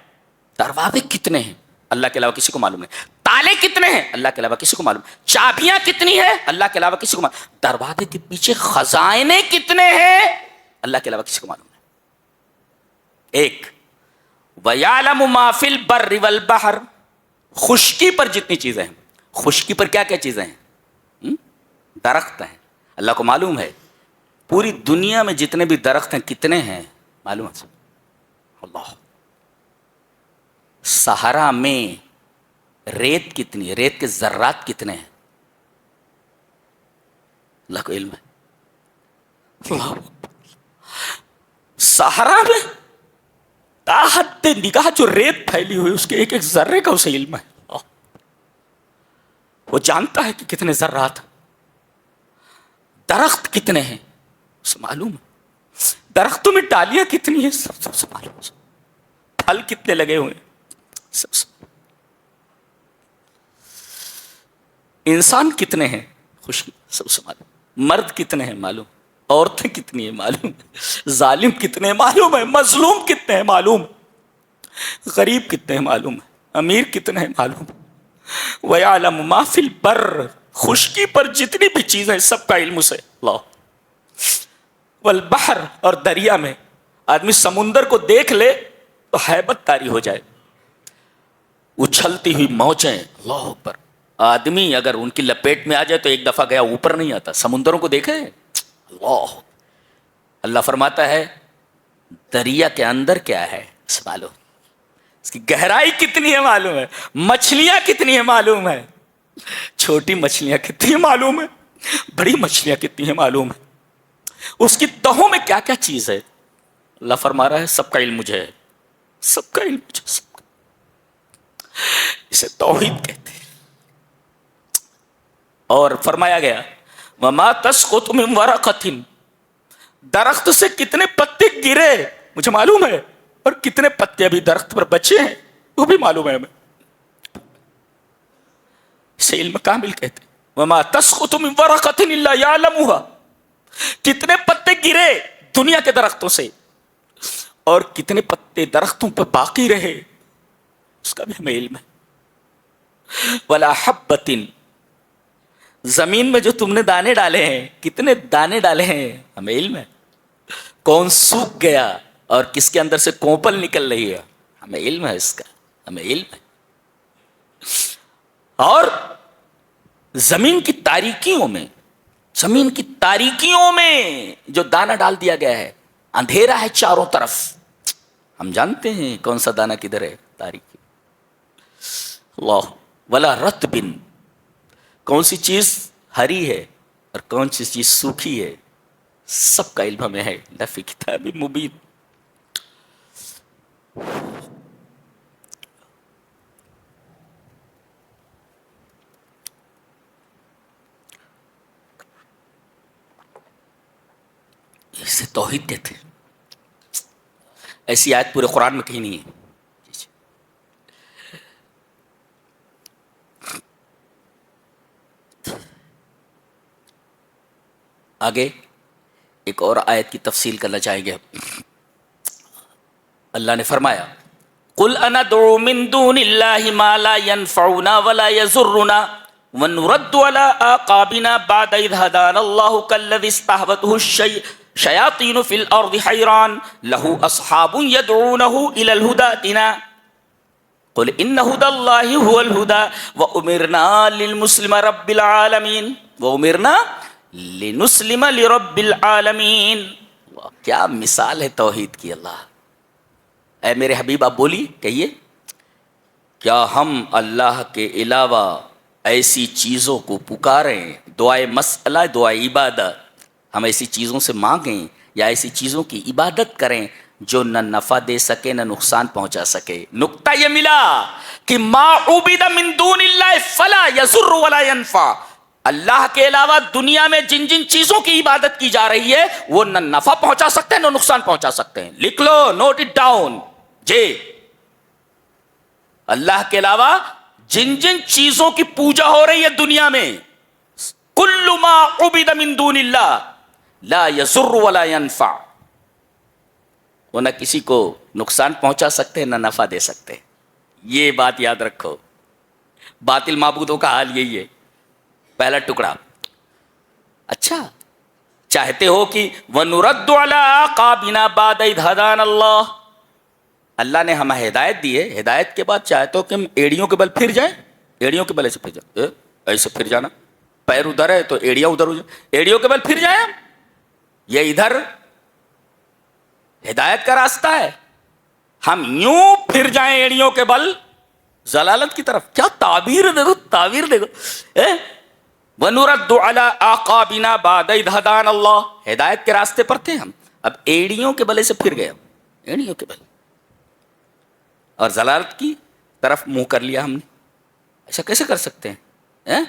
دروازے کتنے ہیں اللہ کے علاوہ کسی کو معلوم نہیں. تالے کتنے ہیں اللہ کے علاوہ کسی کو معلوم. چابیاں کتنی ہیں اللہ کے علاوہ کسی کو معلوم. دروازے کے پیچھے خزائنے کتنے ہیں اللہ کے علاوہ کسی کو معلوم نہیں. ایک. وَيَعْلَمُ مَا فِي الْبَرِّ وَالْبَحْرِ. خشکی پر جتنی چیزیں ہیں، خشکی پر کیا کیا چیزیں ہیں؟ درخت ہیں. اللہ کو معلوم ہے پوری دنیا میں جتنے بھی درخت ہیں کتنے ہیں معلوم ہے؟ اللہ. صحرا میں ریت کتنی ہے، ریت کے ذرات کتنے ہیں اللہ کو علم ہے. اللہ صحرا میں تا حد نگاہ جو ریت پھیلی ہوئی اس کے ایک ایک ذرے کا اسے علم ہے. وہ جانتا ہے کہ کتنے ذرات. درخت کتنے ہیں اسے معلوم ہے. درختوں میں ڈالیاں کتنی ہیں سب سے معلوم ہے. پھل کتنے لگے ہوئے سب سے. انسان کتنے ہیں خوشی سب سے معلوم. مرد کتنے ہیں معلوم. عورتیں کتنی ہیں معلوم. ظالم کتنے ہیں معلوم ہے. مظلوم کتنے ہیں معلوم. غریب کتنے ہیں معلوم ہے. امیر کتنے ہیں معلوم. وَيَعْلَمُ مَا فِي الْبَرِّ. خشکی پر جتنی بھی چیزیں سب کا علم سے اللہ. والبحر اور دریا میں آدمی سمندر کو دیکھ لے تو ہیبت طاری ہو جائے. اچھلتی ہوئی موجیں اللہ اکبر. آدمی اگر ان کی لپیٹ میں آ جائے تو ایک دفعہ گیا اوپر نہیں آتا. سمندروں کو دیکھے اللہ. اللہ فرماتا ہے دریا کے اندر کیا ہے معلوم. اس کی گہرائی کتنی ہے معلوم ہے. مچھلیاں کتنی ہیں معلوم ہے. چھوٹی مچھلیاں کتنی ہیں معلوم ہے. بڑی مچھلیاں کتنی ہیں معلوم ہے. اس کی تہوں میں کیا کیا چیز ہے اللہ فرما رہا ہے سب کا علم مجھے ہے. سب کا علم مجھے. سب کا. اسے توحید کہتے ہیں. اور فرمایا گیا وَمَا تَسْقُطُ مِنْ وَرَقَةٍ. درخت سے کتنے پتے گرے مجھے معلوم ہے اور کتنے پتے ابھی درخت پر بچے ہیں وہ بھی معلوم ہے ہمیں. اسے علم کامل کہتے ہیں. وَمَا تَسْقُطُ مِنْ وَرَقَةٍ إِلَّا يَعْلَمُهَا. کتنے پتے گرے دنیا کے درختوں سے اور کتنے پتے درختوں پر باقی رہے اس کا بھی ہمیں علم ہے. وَلَا حَبَّةٍ. زمین میں جو تم نے دانے ڈالے ہیں کتنے دانے ڈالے ہیں ہمیں علم ہے. کون سوکھ گیا اور کس کے اندر سے کوپل نکل رہی ہے ہمیں علم ہے. اس کا ہمیں علم ہے. اور زمین کی تاریکیوں میں جو دانہ ڈال دیا گیا ہے اندھیرا ہے چاروں طرف. ہم جانتے ہیں کون سا دانہ کدھر ہے تاریکی. اللہ. ولا رطب. کون سی چیز ہری ہے اور کون سی چیز سوکھی ہے سب کا علم ہمیں ہے. لفی کتاب مبین. اسے توحید کہتے ہیں. ایسی آیت پورے قرآن میں کہیں نہیں ہے. آگے ایک اور آیت کی تفصیل کرنا چاہیں گے. اللہ نے فرمایا قل اندعو من دون اللہ ما لا ينفعنا ولا يضرنا ونرد على اعقابنا بعد اذ هدانا اللہ كالذي استهوته الشیاطین في الارض حیران له اصحاب يدعونه الى الهدى ائتنا قل ان هدى الله هو الهدى وامرنا للمسلم رب العالمین وامرنا لنسلم لرب العالمین. کیا مثال ہے توحید کی. اللہ اے میرے حبیب آپ بولیے کہیے کیا ہم اللہ کے علاوہ ایسی چیزوں کو پکاریں دعائے مسئلہ دعائے عبادت ہم ایسی چیزوں سے مانگیں یا ایسی چیزوں کی عبادت کریں جو نہ نفع دے سکے نہ نقصان پہنچا سکے. نقطہ یہ ملا کہ ما عبد من دون اللہ فلا یضر ولا ینفع. اللہ کے علاوہ دنیا میں جن جن چیزوں کی عبادت کی جا رہی ہے وہ نہ نفع پہنچا سکتے ہیں نہ نقصان پہنچا سکتے ہیں. لکھ لو نوٹ اٹ ڈاؤن. جی اللہ کے علاوہ جن جن چیزوں کی پوجا ہو رہی ہے دنیا میں کل ما عبد من دون اللہ لا یضر ولا ینفع. وہ نہ کسی کو نقصان پہنچا سکتے نہ نفع دے سکتے. یہ بات یاد رکھو. باطل معبودوں کا حال یہی ہے. پہلا ٹکڑا. اچھا چاہتے ہو کہ وَنُرَدُّ عَلَىٰ أَعْقَابِنَا بَعْدَ إِذْ هَدَانَا اللَّهُ اللہ نے ہمیں ہدایت دی ہے, ہدایت کے بعد چاہے تو کہ ہم ایڑیوں کے بل پھر جائیں, ایڑیوں کے بل ایسے پھر جائیں, ایسے پھر جانا, پیر ادھر ہے تو ایڑیاں ادھر ہو جائیں, ایڑیوں کے بل پھر جائیں ہم, یہ ادھر ہدایت کا راستہ ہے, ہم یوں پھر جائیں ایڑیوں کے بل ضلالت کی طرف. کیا تعبیر دیکھو, تعبیر دیکھو. وَنُرَدُّ عَلَىٰ أَعْقَابِنَا بَعْدَ إِذْ هَدَانَا اللَّهُ, ہدایت کے راستے پر تھے ہم, اب ایڑیوں کے بلے سے پھر گئے, ہم ایڑیوں کے بل اور ضلالت کی طرف منہ کر لیا ہم نے. ایسا کیسے کر سکتے ہیں؟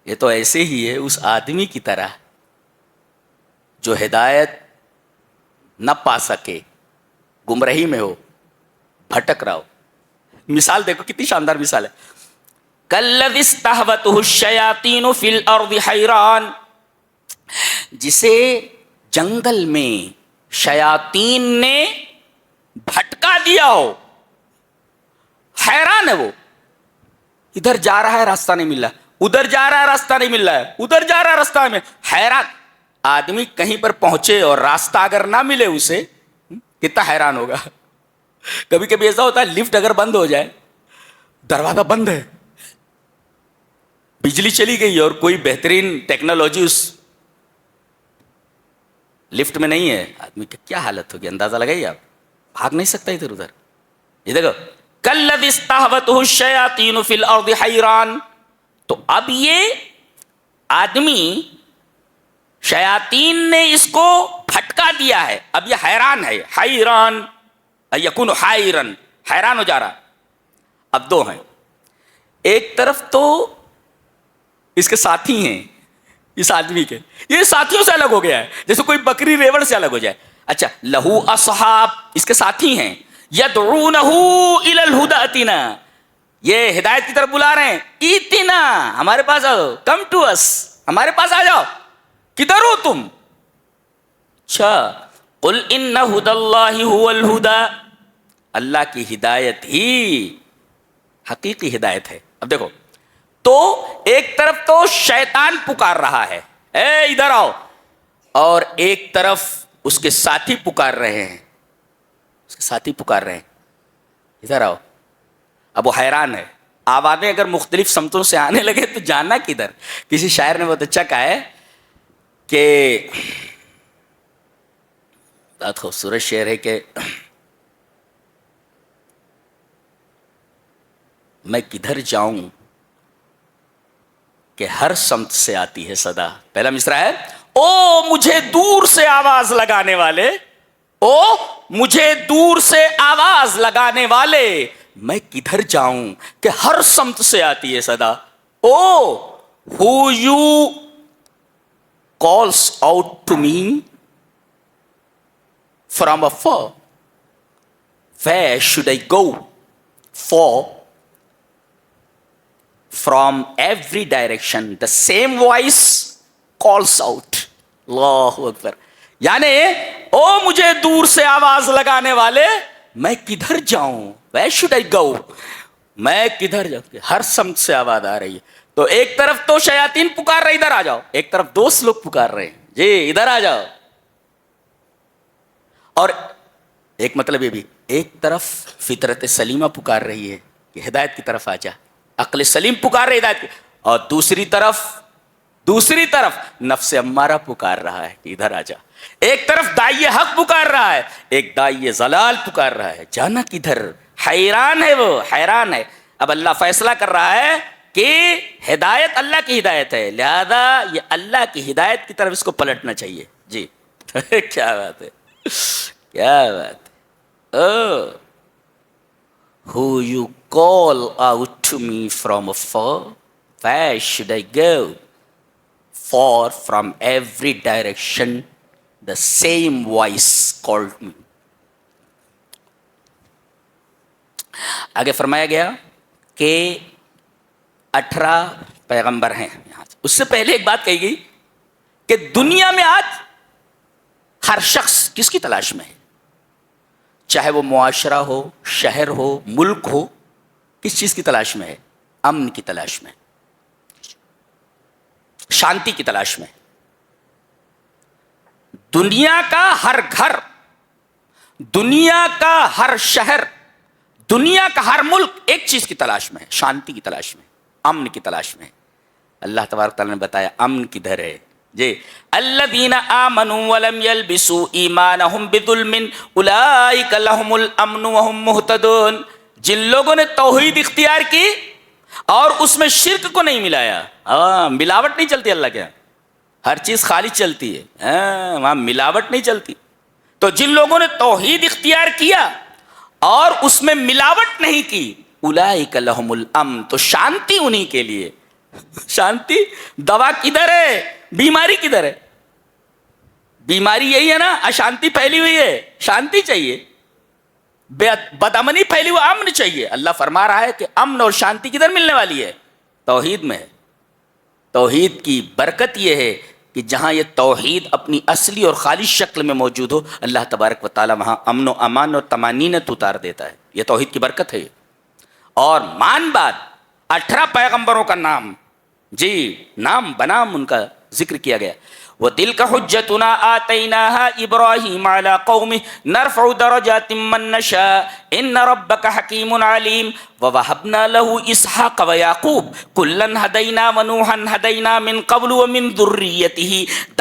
یہ تو ایسے ہی ہے اس آدمی کی طرح جو ہدایت نہ پا سکے, گمراہی میں ہو, بھٹک رہا ہو. مثال دیکھو کتنی شاندار مثال ہے. کَالَّذِي اسْتَهْوَتْهُ الشَّيَاطِينُ فِي الْأَرْضِ حَيْرَانٍ, جسے جنگل میں شیاطین نے بھٹکا دیا ہو, حیران ہے وہ, ادھر جا رہا ہے راستہ نہیں مل رہا, ادھر جا رہا ہے راستہ نہیں مل رہا ہے, ادھر جا رہا ہے راستہ میں, حیران. آدمی کہیں پر پہنچے اور راستہ اگر نہ ملے اسے, کتنا حیران ہوگا. کبھی کبھی ایسا ہوتا ہے لفٹ اگر بند ہو جائے, دروازہ بند ہے, بجلی چلی گئی اور کوئی بہترین ٹیکنالوجی اس لفٹ میں نہیں ہے, آدمی کی کیا حالت ہوگی اندازہ لگائیے آپ, بھاگ نہیں سکتا ادھر ادھر. یہ دیکھو کَالَّذِي اسْتَهْوَتْهُ الشَّيَاطِينُ فِي الْأَرْضِ حَيْرَانٍ, تو اب یہ آدمی شیاطین نے اس کو پھٹکا دیا ہے, اب یہ حیران ہے. حیران یکون حائرن, حیران ہو جا رہا. اب دو ہیں, ایک طرف تو اس کے ساتھی ہیں, اس آدمی کے, یہ ساتھیوں سے الگ ہو گیا ہے, جیسے کوئی بکری ریوڑ سے الگ ہو جائے. اچھا, لہو اصحاب, اس کے ساتھی ہیں, یدعونہ الی الہدی ائتنا, یہ ہدایت کی طرف بلا رہے ہیں, ایتنا, ہمارے پاس آؤ, کم ٹو اس, ہمارے پاس آ جاؤ, کدھر ہو تم؟ اچھا, قل ان ھدی اللہ ھو الھدی, اللہ کی ہدایت ہی حقیقی ہدایت ہے. اب دیکھو, تو ایک طرف تو شیطان پکار رہا ہے, اے ادھر آؤ, اور ایک طرف اس کے ساتھی پکار رہے ہیں, اس کے ساتھی پکار رہے ہیں, ادھر آؤ. اب وہ حیران ہے, آوازیں اگر مختلف سمتوں سے آنے لگے تو جانا کدھر. کسی شاعر نے بہت اچھا کہا ہے کہ بہت خوبصورت شعر ہے کہ میں کدھر جاؤں کہ ہر سمت سے آتی ہے صدا. پہلا مصرع ہے, او مجھے دور سے آواز لگانے والے, او مجھے دور سے آواز لگانے والے, میں کدھر جاؤں کہ ہر سمت سے آتی ہے صدا. او who you calls out to me from afar, where should I go, for from every direction the same voice calls out. اللہ اکبر. یعنی او مجھے دور سے آواز لگانے والے, میں کدھر جاؤں, where should I go, میں کدھر جاؤں, ہر سمت سے آواز آ رہی ہے. تو ایک طرف تو شیاطین پکار رہے ادھر آ جاؤ, ایک طرف دوست لوگ پکار رہے ہیں جی ادھر آ جاؤ. اور ایک مطلب یہ بھی, ایک طرف فطرت سلیمہ پکار رہی ہے کہ ہدایت کی طرف آ جا, عقل سلیم پکار رہے ہدایت کی, اور دوسری طرف نفس امارہ پکار رہا ہے کہ ادھر آ جا. ایک طرف داعی حق پکار رہا ہے, ایک داعی ضلال پکار رہا ہے, جانا کدھر. حیران ہے وہ, حیران ہے. اب اللہ فیصلہ کر رہا ہے کہ ہدایت اللہ کی ہدایت ہے, لہذا یہ اللہ کی ہدایت کی طرف اس کو پلٹنا چاہیے. جی کیا بات ہے, کیا بات ہے. Who you call out to me from afar, where should I go, for from every direction the same voice called me. آگے فرمایا گیا کہ 18 پیغمبر ہیں. اس سے پہلے ایک بات کہی گئی کہ دنیا میں آج ہر شخص کس کی تلاش میں ہے, چاہے وہ معاشرہ ہو, شہر ہو, ملک ہو, کس چیز کی تلاش میں ہے؟ امن کی تلاش میں, شانتی کی تلاش میں. دنیا کا ہر گھر دنیا کا ہر شہر، دنیا کا ہر ملک ایک چیز کی تلاش میں ہے، شانتی کی تلاش میں، امن کی تلاش میں ہے۔ اللہ تبارک تعالیٰ نے بتایا امن کدھر ہے جی، الذین آمنوا ولم یلبسوا ایمانہم بظلم اولئک لہم الامن وہم مہتدون، جن لوگوں نے توحید اختیار کی اور اس میں شرک کو نہیں ملایا، ملاوٹ نہیں چلتی اللہ کے یہاں، ہر چیز خالص چلتی ہے، وہاں ملاوٹ نہیں چلتی۔ تو جن لوگوں نے توحید اختیار کیا اور اس میں ملاوٹ نہیں کی، اولئک لہم الامن، تو شانتی انہی کے لیے۔ شانتی، دوا کدھر ہے؟ بیماری کدھر ہے؟ بیماری یہی ہے نا، اشانتی پھیلی ہوئی ہے، شانتی چاہیے، بدامنی پھیلی ہوئی، امن چاہیے۔ اللہ فرما رہا ہے کہ امن اور شانتی کدھر ملنے والی ہے؟ توحید میں ہے۔ توحید کی برکت یہ ہے کہ جہاں یہ توحید اپنی اصلی اور خالص شکل میں موجود ہو، اللہ تبارک و تعالی وہاں امن و امان اور طمانینت اتار دیتا ہے۔ یہ توحید کی برکت ہے۔ اور مان بات، 18 پیغمبروں کا نام، جی نام بنام ان کا ذکر کیا گیا۔ وَتِلْكَ حُجَّتُنَا آتَيْنَاهَا إِبْرَاهِيمَ عَلَىٰ قَوْمِهِ نَرْفَعُ دَرَجَاتٍ مَّن نَّشَاءُ إِنَّ رَبَّكَ حَكِيمٌ عَلِيمٌ وَوَهَبْنَا لَهُ إِسْحَاقَ وَيَعْقُوبَ كُلًّا هَدَيْنَا وَنُوحًا هَدَيْنَا مِن قَبْلُ وَمِن ذُرِّيَّتِهِ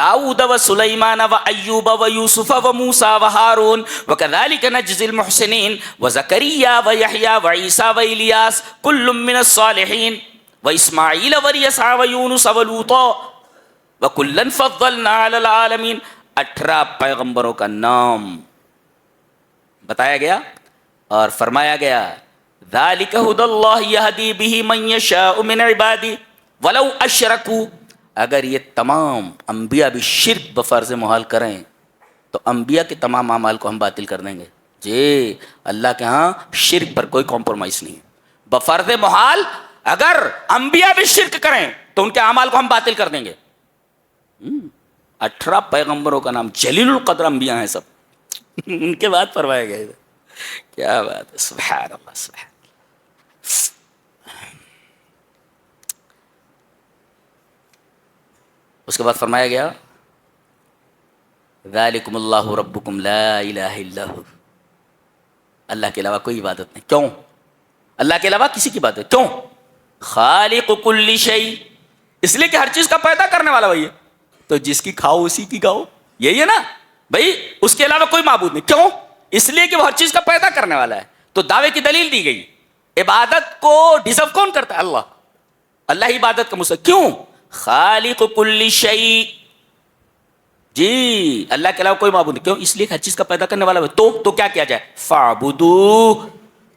دَاوُودَ وَسُلَيْمَانَ وَأَيُّوبَ وَيُوسُفَ وَمُوسَىٰ وَهَارُونَ وَكَذَٰلِكَ نَجْزِي الْمُحْسِنِينَ وَزَكَرِيَّا وَيَحْيَىٰ وَعِيسَىٰ وَإِلْيَاسَ كُلٌّ مِّنَ الصَّالِحِينَ وَإِسْمَاعِيلَ وَالْيَسَعَ وَيُونُسَ وَلُوطًا وَكُلًّا فَضَّلْنَا عَلَى الْعَالَمِينَ۔ 18 پیغمبروں کا نام بتایا گیا اور فرمایا گیا ذَلِكَ هُدَى اللَّهِ يَهْدِي بِهِ مَن يَشَاءُ مِنْ عِبَادِهِ وَلَوْ أَشْرَكُوا، اگر یہ تمام انبیاء بھی شرک بفرض محال کریں تو انبیاء کے تمام اعمال کو ہم باطل کر دیں گے۔ جی اللہ کے ہاں شرک پر کوئی کمپرومائز نہیں ہے۔ بفرض محال اگر انبیاء بھی شرک کریں تو ان کے اعمال کو ہم باطل کر دیں گے۔ 18 پیغمبروں کا نام، جلیل القدر انبیاء ہیں سب، ان کے بعد فرمایا گیا۔ کیا بات ہے، سبحان اللہ سبحان اللہ۔ اس کے بعد فرمایا گیا ذالکم اللہ ربکم لا الہ الا ہو، اللہ کے علاوہ کوئی عبادت نہیں۔ کیوں؟ اللہ کے علاوہ کسی کی عبادت کیوں؟ خالق کل شیء، اس لیے کہ ہر چیز کا پیدا کرنے والا وہی ہے، تو جس کی کھاؤ اسی کی گاؤ، یہی ہے نا بھائی، اس کے علاوہ کوئی معبود نہیں۔ کیوں؟ اس لیے کہ وہ ہر چیز کا پیدا کرنے والا ہے۔ تو دعوے کی دلیل دی گئی، عبادت کو ڈیزرو کون کرتا ہے؟ اللہ، اللہ ہی عبادت کا مستحق۔ کیوں؟ خالق کل شیء، جی اللہ کے علاوہ کوئی معبود نہیں۔ کیوں؟ اس لیے کہ ہر چیز کا پیدا کرنے والا ہے۔ تو کیا کیا جائے؟ فاعبدوہ،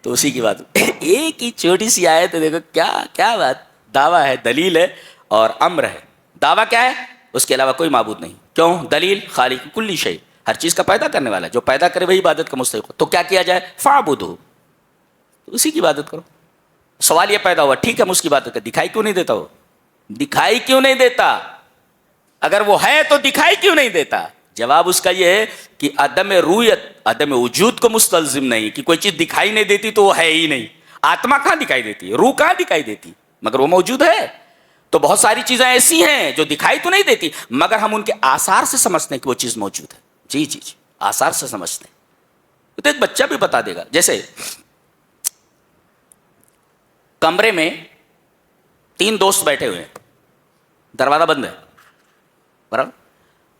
تو اسی کی بات۔ ایک ہی چھوٹی سی آیت ہے، دیکھو کیا بات، دعویٰ ہے، دلیل ہے اور امر ہے۔ دعویٰ کیا ہے؟ اس کے علاوہ کوئی معبود نہیں۔ کیوں؟ دلیل خالق کل شیء، ہر چیز کا پیدا کرنے والا ہے، جو پیدا کرے وہی عبادت کا مستحق ہو۔ تو کیا کیا جائے؟ فاعبدوہ، تو اسی کی عبادت کرو۔ سوال یہ پیدا ہوا، ٹھیک ہے ہم اس کی عبادت کریں، دکھائی کیوں نہیں دیتا؟ وہ دکھائی کیوں نہیں دیتا؟ اگر وہ ہے تو دکھائی کیوں نہیں دیتا؟ جواب اس کا یہ ہے کہ عدم رویت، عدم وجود کو مستلزم نہیں، کہ کوئی چیز دکھائی نہیں دیتی تو وہ ہے ہی نہیں۔ آتما کہاں دکھائی دیتی ہے؟ روح کہاں دکھائی دیتی؟ مگر وہ موجود ہے۔ تو بہت ساری چیزیں ایسی ہیں جو دکھائی تو نہیں دیتی، مگر ہم ان کے آثار سے سمجھتے ہیں کہ وہ چیز موجود ہے۔ جی جی جی، آثار سے سمجھتے ہیں۔ تو ایک بچہ بھی بتا دے گا، جیسے کمرے میں 3 دوست بیٹھے ہوئے ہیں، دروازہ بند ہے، برابر؟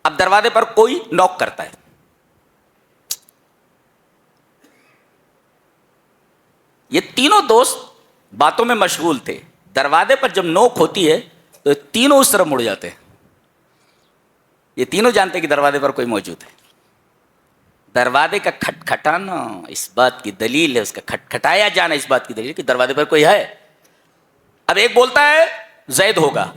اب دروازے پر کوئی نوک کرتا ہے، یہ تینوں دوست باتوں میں مشغول تھے، دروازے پر جب نوک ہوتی ہے تو تینوں اس طرف مڑ جاتے ہیں۔ یہ تینوں جانتے ہیں کہ دروازے پر کوئی موجود ہے۔ دروازے کا کھٹکھٹانا اس بات کی دلیل ہے، اس کا کھٹکھٹایا جانا اس بات کی دلیل ہے کہ دروازے پر کوئی ہے۔ اب ایک بولتا ہے زید ہوگا،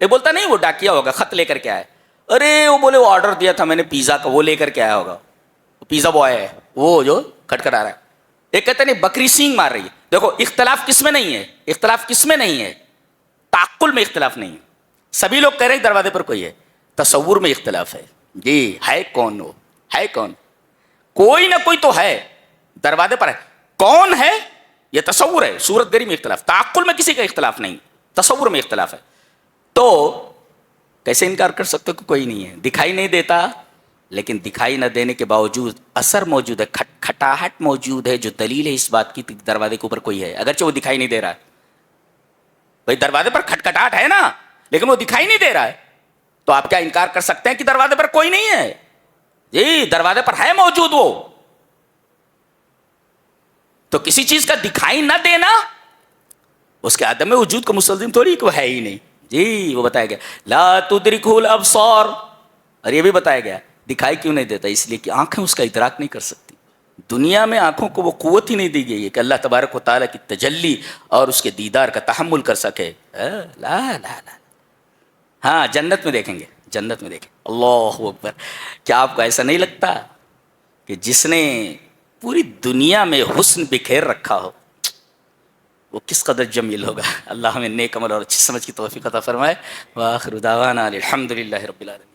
ایک بولتا نہیں وہ ڈاکیا ہوگا، خط لے کر کے آئے۔ ارے وہ بولے وہ آرڈر دیا تھا میں نے پیزا کا، وہ لے کر کے آیا ہوگا، پیزا بوائے ہے وہ جو کھٹکھٹا رہا ہے۔ ایک کہتے نہیں بکری سینگ مار رہی ہے۔ دیکھو اختلاف کس میں نہیں ہے؟ اختلاف کس میں نہیں ہے؟ تعقل میں اختلاف نہیں ہے۔ سبھی لوگ کہہ رہے ہیں دروازے پر کوئی ہے، تصور میں اختلاف ہے۔ جی ہے کون؟ وہ ہے کون؟ کوئی نہ کوئی تو ہے، دروازے پر ہے، کون ہے یہ تصور ہے۔ صورت گری میں اختلاف، تعقل میں کسی کا اختلاف نہیں، تصور میں اختلاف ہے۔ تو کیسے انکار کر سکتے کہ کوئی نہیں ہے؟ دکھائی نہیں دیتا لیکن دکھائی نہ دینے کے باوجود اثر موجود ہے, کھٹکھٹاہٹ موجود ہے, جو دلیل ہے اس بات کی دروازے کے اوپر کوئی ہے, اگرچہ وہ دکھائی نہیں دے رہا ہے. بھائی دروازے پر کھٹکھٹاہٹ ہے نا, لیکن وہ دکھائی نہیں دے رہا ہے, تو آپ کیا انکار کر سکتے ہیں کہ دروازے پر کوئی نہیں ہے؟ جی دروازے پر ہے موجود وہ. تو کسی چیز کا دکھائی نہ دینا اس کے عدم وجود کو مستلزم تھوڑی کہ وہ ہے ہی نہیں. جی وہ بتایا گیا لا تدرکہ الابصار, اور یہ بھی بتایا گیا دکھائی کیوں نہیں دیتا, اس لیے کہ آنکھیں اس کا ادراک نہیں کر سکتی. دنیا میں آنکھوں کو وہ قوت ہی نہیں دی گئی ہے کہ اللہ تبارک و تعالیٰ کی تجلی اور اس کے دیدار کا تحمل کر سکے. لا لا لا. ہاں جنت میں دیکھیں گے, جنت میں دیکھیں. اللہ اکبر. کیا آپ کو ایسا نہیں لگتا کہ جس نے پوری دنیا میں حسن بکھیر رکھا ہو وہ کس قدر جمیل ہوگا؟ اللہ ہمیں نیک عمل اور اچھی سمجھ کی توفیق عطا فرمائے. وآخر دعوانا الحمدللہ رب العالمین.